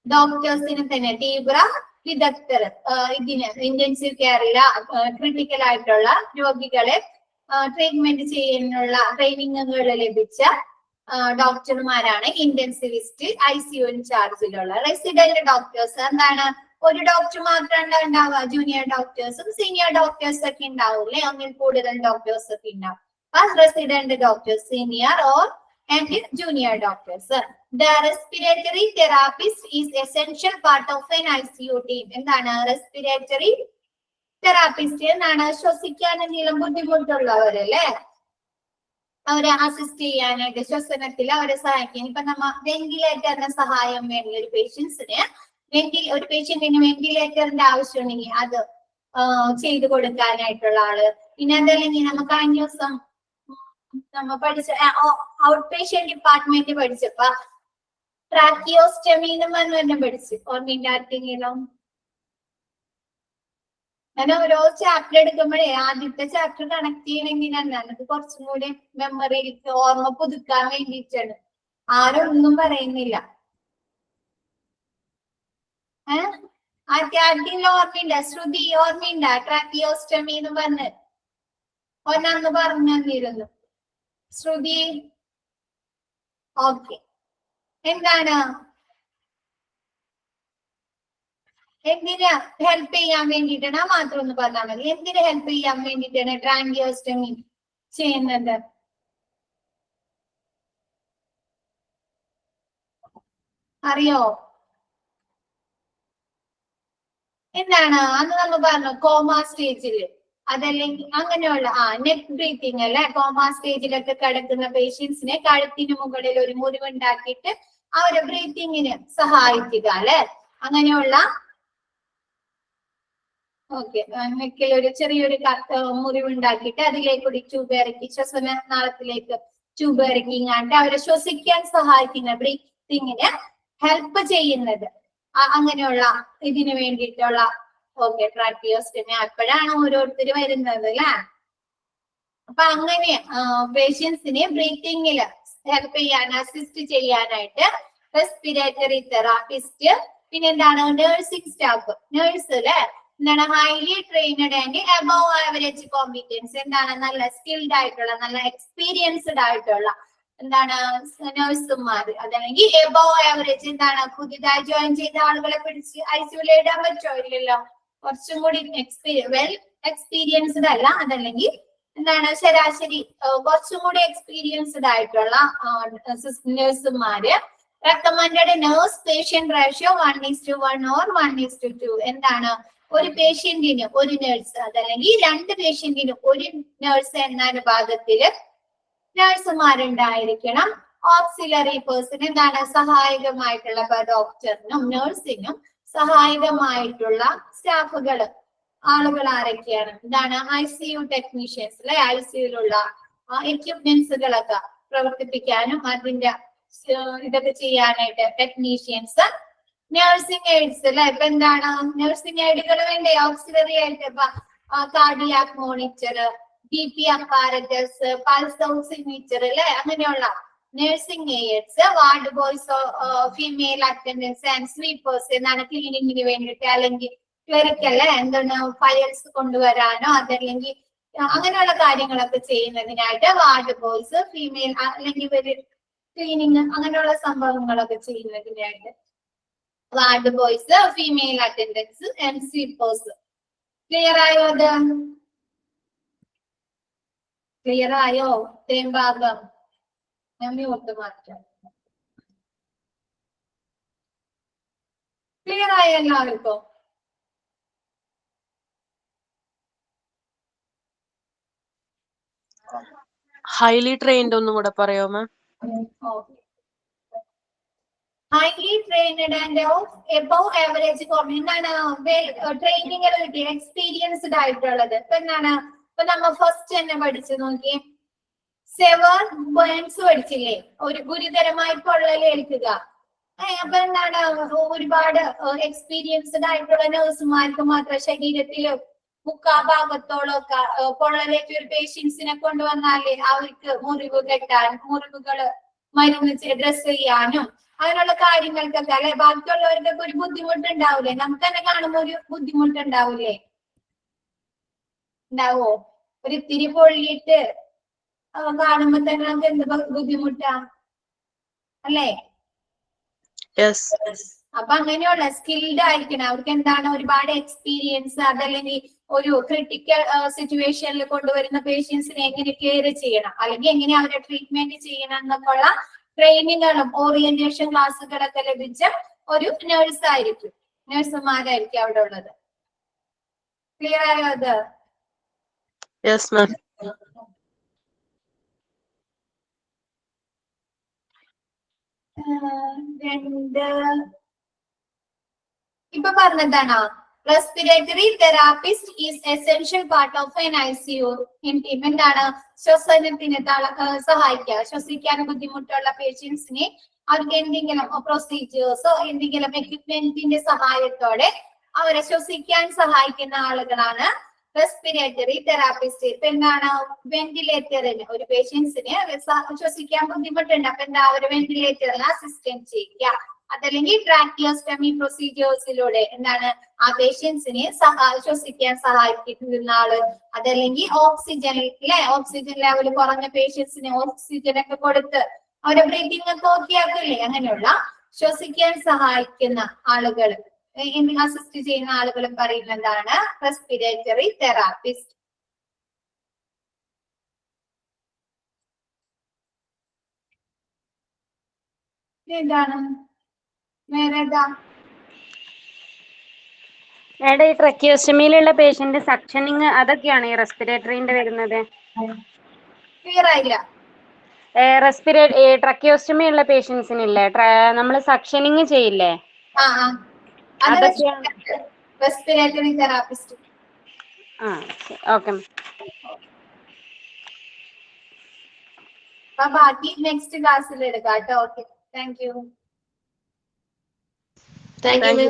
ഡോക്ടേഴ്സിന് തന്നെ തീവ്ര വിദഗ്ധർ, ഇതിന് ഇന്റൻസീവ് കെയറിലെ ക്രിട്ടിക്കൽ ആയിട്ടുള്ള രോഗികളെ ട്രീറ്റ്മെന്റ് ചെയ്യാനുള്ള ട്രെയിനിങ്ങുകൾ ലഭിച്ച ഡോക്ടർമാരാണ് ഇന്റൻസിവിസ്റ്റ്, ICU ഇൻചാർജിലുള്ള. റെസിഡന്റ് ഡോക്ടേഴ്സ് എന്താണ്? ഒരു ഡോക്ടർ മാത്രമല്ല ഉണ്ടാവുക, ജൂനിയർ ഡോക്ടേഴ്സും സീനിയർ ഡോക്ടേഴ്സ് ഒക്കെ ഉണ്ടാവില്ലേ, ഒന്നിൽ കൂടുതൽ ഡോക്ടേഴ്സ് ഒക്കെ ഉണ്ടാവും. Resident doctors, senior or and junior doctors. The respiratory therapist is essential part of an ICU team. എന്താണ് റെസ്പിറേറ്ററി തെറാപ്പിസ്റ്റ്? എന്നാണ് ശ്വസിക്കാൻ എന്തെങ്കിലും ബുദ്ധിമുട്ടുള്ളവരല്ലേ, അവരെ അസിസ്റ്റ് ചെയ്യാനായിട്ട്, ശ്വസനത്തിൽ അവരെ സഹായിക്കാൻ. ഇപ്പൊ നമ്മ വെന്റിലേറ്ററിന് സഹായം വേണ്ടി ഒരു പേഷ്യൻസിന്, ഒരു പേഷ്യന്റിന് വെന്റിലേറ്ററിന്റെ ആവശ്യമുണ്ടെങ്കിൽ അത് ചെയ്തു കൊടുക്കാനായിട്ടുള്ള ആള്. പിന്നെ അതല്ലെങ്കിൽ നമുക്ക് കഴിഞ്ഞ ദിവസം നമ്മ പഠിച്ച ഔട്ട് പേഷ്യന്റ് ഡിപ്പാർട്ട്മെന്റ് പഠിച്ചപ്പോ ട്രാക്കിയോസ്റ്റമി എന്ന് തന്നെ പഠിച്ചു. ഓർമ്മയില്ല ആർക്കെങ്കിലും? അങ്ങനെ ഓരോ ചാപ്റ്റർ എടുക്കുമ്പോഴേ ആദ്യത്തെ ചാപ്റ്റർ കണക്ട് ചെയ്യണമെങ്കിൽ നമുക്ക് കുറച്ചും കൂടി മെമ്മറിയിലേക്ക് ഓർമ്മ പുതുക്കാൻ വേണ്ടിയിട്ടാണ്. ആരൊന്നും പറയുന്നില്ല. ആർക്കെങ്കിലും ഓർമ്മയില്ല? ശ്രുതി ഓർമ്മയില്ല? ട്രാക്കിയോസ്റ്റമി എന്ന് പറഞ്ഞ് ഒന്നന്ന് പറഞ്ഞു തന്നിരുന്നു. ശ്രുതി? ഓക്കെ. എന്താണ്? എന്തിനാ ഹെൽപ്പ് ചെയ്യാൻ വേണ്ടിയിട്ടാണ്? മാത്രം ഒന്ന് പറഞ്ഞാൽ മതി. എന്തിനു ഹെൽപ്പ് ചെയ്യാൻ വേണ്ടിയിട്ടാണ് ട്രാങ്കിയോസ്റ്റമി ചെയ്യുന്നത്? അറിയോ? എന്താണ് അന്ന് നമ്മൾ പറഞ്ഞു? കോമ സ്റ്റേജില്, അതല്ലെങ്കിൽ അങ്ങനെയുള്ള നെക്ക് ബ്രീത്തിങ് അല്ലെ. കോമ സ്റ്റേജിലൊക്കെ കിടക്കുന്ന പേഷ്യൻസിനെ കഴുത്തിന് മുകളിൽ ഒരു മുറിവുണ്ടാക്കിയിട്ട് അവരെ ബ്രീത്തിങ്ങിന് സഹായിക്കുക അല്ലെ. അങ്ങനെയുള്ള നെക്കിൽ ഒരു ചെറിയൊരു മുറിവുണ്ടാക്കിയിട്ട് അതിലേക്കൂടി ട്യൂബ് ഇറക്കി, ശ്വസന നാളത്തിലേക്ക് ട്യൂബ് ഇറക്കിങ്ങാണ്ട് അവരെ ശ്വസിക്കാൻ സഹായിക്കുന്ന, ബ്രീത്തിങ്ങിന് ഹെൽപ്പ് ചെയ്യുന്നത്, അങ്ങനെയുള്ള ഇതിനു വേണ്ടിയിട്ടുള്ള ട്രാക്കിയോസ്റ്റമി. അപ്പോഴാണ് ഓരോരുത്തർ വരുന്നത് അല്ലെ. അപ്പൊ അങ്ങനെ പേഷ്യൻസിനെ ബ്രീത്തിങ്ങില് ഹെൽപ്പ് ചെയ്യാൻ, അസിസ്റ്റ് ചെയ്യാനായിട്ട് റെസ്പിറേറ്ററി തെറാപ്പിസ്റ്റ്. പിന്നെ എന്താണ്? നഴ്സിംഗ് സ്റ്റാഫ്, നേഴ്സ് അല്ലെ. എന്താണ്? Highly trained and above average competence. എന്താണ്? നല്ല സ്കിൽഡ് ആയിട്ടുള്ള, നല്ല എക്സ്പീരിയൻസ്ഡ് ആയിട്ടുള്ള എന്താണ് നഴ്സുമാർ. അതല്ലെങ്കിൽ എബവ് ആവറേജ് എന്താണ്? പുതിയതായി ജോയിൻ ചെയ്ത ആളുകളെ പിടിച്ച് ICUവിൽ ഇടാൻ പറ്റുമോ? ഇല്ലല്ലോ. കുറച്ചും കൂടി വെൽ എക്സ്പീരിയൻസ്ഡ് അല്ല, അതല്ലെങ്കിൽ എന്താണ് ശരാശരി കുറച്ചും കൂടി എക്സ്പീരിയൻസ്ഡ് ആയിട്ടുള്ള നഴ്സുമാര്. Recommended nurse patient ratio 1:1 or 1:2. എന്താണ്? ഒരു പേഷ്യന്റിന് ഒരു നഴ്സ്, അതല്ലെങ്കിൽ 2 പേഷ്യന്റിന് ഒരു നഴ്സ് എന്ന അനുപാതത്തില് നഴ്സുമാരുണ്ടായിരിക്കണം. ഓക്സിലറി പേഴ്സൺ എന്താണ്? സഹായകമായിട്ടുള്ള ഡോക്ടറിനും നഴ്സിനും സഹായകമായിട്ടുള്ള സ്റ്റാഫുകള് ആളുകൾ ആരൊക്കെയാണ്? എന്താണ്? ICU ടെക്നീഷ്യൻസ് അല്ലെ. ICUയിലുള്ള എക്യുപ്മെന്റ്സുകളൊക്കെ പ്രവർത്തിപ്പിക്കാനും അതിന്റെ ഇതൊക്കെ ചെയ്യാനായിട്ട് ടെക്നീഷ്യൻസ്. നഴ്സിംഗ് എയ്ഡ്സ് അല്ലെ. ഇപ്പൊ എന്താണ്? നഴ്സിംഗ് എയ്ഡുകൾ വേണ്ടേ ഓക്സിലറി ആയിട്ട്? ഇപ്പൊ cardiac monitor, BP apparatus, pulse oximeter അല്ലെ. അങ്ങനെയുള്ള nursing AIDS. Ward boys, female attendants and sweepers എന്നാണ് ക്ലീനിങ്ങിന് വേണ്ടിയിട്ട്, അല്ലെങ്കിൽ ക്ലറിക്കൽ എന്താണ് ഫയൽസ് കൊണ്ടുവരാനോ അതല്ലെങ്കിൽ അങ്ങനെയുള്ള കാര്യങ്ങളൊക്കെ ചെയ്യുന്നതിനായിട്ട് വാർഡ് ബോയ്സ്, ഫീമെയിൽ അല്ലെങ്കിൽ ക്ലീനിങ് അങ്ങനെയുള്ള സംഭവങ്ങളൊക്കെ ചെയ്യുന്നതിനായിട്ട് ward boys, female attendants and sweepers. Clear ആയോ? അത് ക്ലിയർ ആയോ? ഇത്രയും ഭാഗം ഞാൻ മ്യൂട്ട് മാറ്റാം. ക്ലിയർ ആയോ എല്ലാവർക്കും? ഹൈലി ട്രെയിൻഡ് ഒന്നും കൂടെ പറയോ ma'am? Highly trained and above average എന്താണ്? ട്രെയിനിങ് കിട്ടിയ എക്സ്പീരിയൻസ്ഡ് ആയിട്ടുള്ളത്. ഇപ്പൊ എന്താണ്? അപ്പൊ നമ്മ ഫസ്റ്റ് തന്നെ പഠിച്ചു നോക്കിയേ, 7 points പഠിച്ചില്ലേ? ഒരു ഗുരുതരമായി പൊള്ളലേൽക്കുക. അപ്പൊ എന്താണ്, ഒരുപാട് എക്സ്പീരിയൻസ്ഡ് ആയിട്ടുള്ള നഴ്സുമാർക്ക് മാത്രം ശരീരത്തിൽ മുക്കാഭാഗത്തോളം ഒക്കെ പൊള്ളലേറ്റ ഒരു പേഷ്യൻസിനെ കൊണ്ടുവന്നാലേ അവർക്ക് മുറിവ് കെട്ടാൻ, മുറിവുകള് മരുന്ന് ഡ്രസ് ചെയ്യാനും അങ്ങനെയുള്ള കാര്യങ്ങൾക്കൊക്കെ അല്ലെ, ബാക്കിയുള്ളവർക്കൊക്കെ ഒരു ബുദ്ധിമുട്ടുണ്ടാവൂലേ? നമുക്ക് തന്നെ കാണുമ്പോ ഒരു ബുദ്ധിമുട്ടുണ്ടാവൂലേ? ഉണ്ടാവോ? ഒരു ഇത്തിരി പൊള്ളിയിട്ട് കാണുമ്പോ തന്നെ നമുക്ക് എന്ത് ബുദ്ധിമുട്ടാ അല്ലേ? അപ്പൊ അങ്ങനെയുള്ള സ്കിൽഡ് ആയിരിക്കണം. അവർക്ക് എന്താണ്, ഒരുപാട് എക്സ്പീരിയൻസ്, അതല്ലെങ്കിൽ ഒരു ക്രിട്ടിക്കൽ സിറ്റുവേഷനിൽ കൊണ്ടുവരുന്ന പേഷ്യൻസിനെ എങ്ങനെ കെയർ ചെയ്യണം, അല്ലെങ്കിൽ എങ്ങനെ അവരെ ട്രീറ്റ്മെന്റ് ചെയ്യണം എന്നൊക്കെയുള്ള ട്രെയിനിങ്ങുകളും ഓറിയന്റേഷൻ ക്ലാസ്സുകളൊക്കെ ലഭിച്ച ഒരു നഴ്സ് ആയിരിക്കും, നഴ്സുമാരായിരിക്കും അവിടെ ഉള്ളത്. ക്ലിയർ ആയോ അത്? ഇപ്പൊ പറഞ്ഞതാണോ? Respiratory therapist is essential part of an ICU team. എന്താണ്? ശ്വസനത്തിന് സഹായിക്കുക. ശ്വസിക്കാൻ ബുദ്ധിമുട്ടുള്ള പേഷ്യൻസിനെ അവർക്ക് എന്തെങ്കിലും പ്രൊസീജിയേഴ്സോ എന്തെങ്കിലും എക്യുപ്മെന്റിന്റെ സഹായത്തോടെ അവരെ ശ്വസിക്കാൻ സഹായിക്കുന്ന ആളുകളാണ് റെസ്പിറേറ്ററി തെറാപ്പിസ്റ്റ്. ഇപ്പൊ എന്താണ്, വെന്റിലേറ്ററിന് ഒരു പേഷ്യൻസിന് ശ്വസിക്കാൻ ബുദ്ധിമുട്ടുണ്ട്, അപ്പൊ എന്താ, അവര് വെന്റിലേറ്ററിന് അസിസ്റ്റന്റ് ചെയ്യുക. അതല്ലെങ്കിൽ ട്രാക്കിയോസ്റ്റമി പ്രൊസീജിയേഴ്സിലൂടെ എന്താണ്, ആ പേഷ്യൻസിനെ ശ്വസിക്കാൻ സഹായിക്കുന്ന ആള്. അതല്ലെങ്കിൽ ഓക്സിജൻ ലെവൽ കുറഞ്ഞ പേഷ്യൻസിന് ഓക്സിജൻ ഒക്കെ കൊടുത്ത് അവരെ ബ്രീതിങ് ഒക്കെ ഓക്കെ ആക്കില്ലേ? അങ്ങനെയുള്ള ശ്വസിക്കാൻ സഹായിക്കുന്ന ആളുകൾ, അസിസ്റ്റ് ചെയ്യുന്ന ആളുകളും പറയുന്നത് എന്താണ്? Respiratory therapist. എന്താണ് വേറെതാ? ഈ ട്രക്കിയോസ്റ്റമിയിലുള്ള പേഷ്യന്റ് സക്ഷനിങ് അതൊക്കെയാണ് ഈ റെസ്പിറേറ്ററിന്റെ വരുന്നത്. ക്ലിയർ ആയില്ല? ട്രക്കിയോസ്റ്റമി ഉള്ള പേഷ്യൻസിനില്ലേ നമ്മൾ സക്ഷനിങ് ചെയ്യില്ലേ? Respiratory therapist. ഓക്കെ. അപ്പൊ ബാക്കി നെക്സ്റ്റ് ക്ലാസ്സിൽ എടുക്കാം കേട്ടോ. Okay, thank you. Thank you.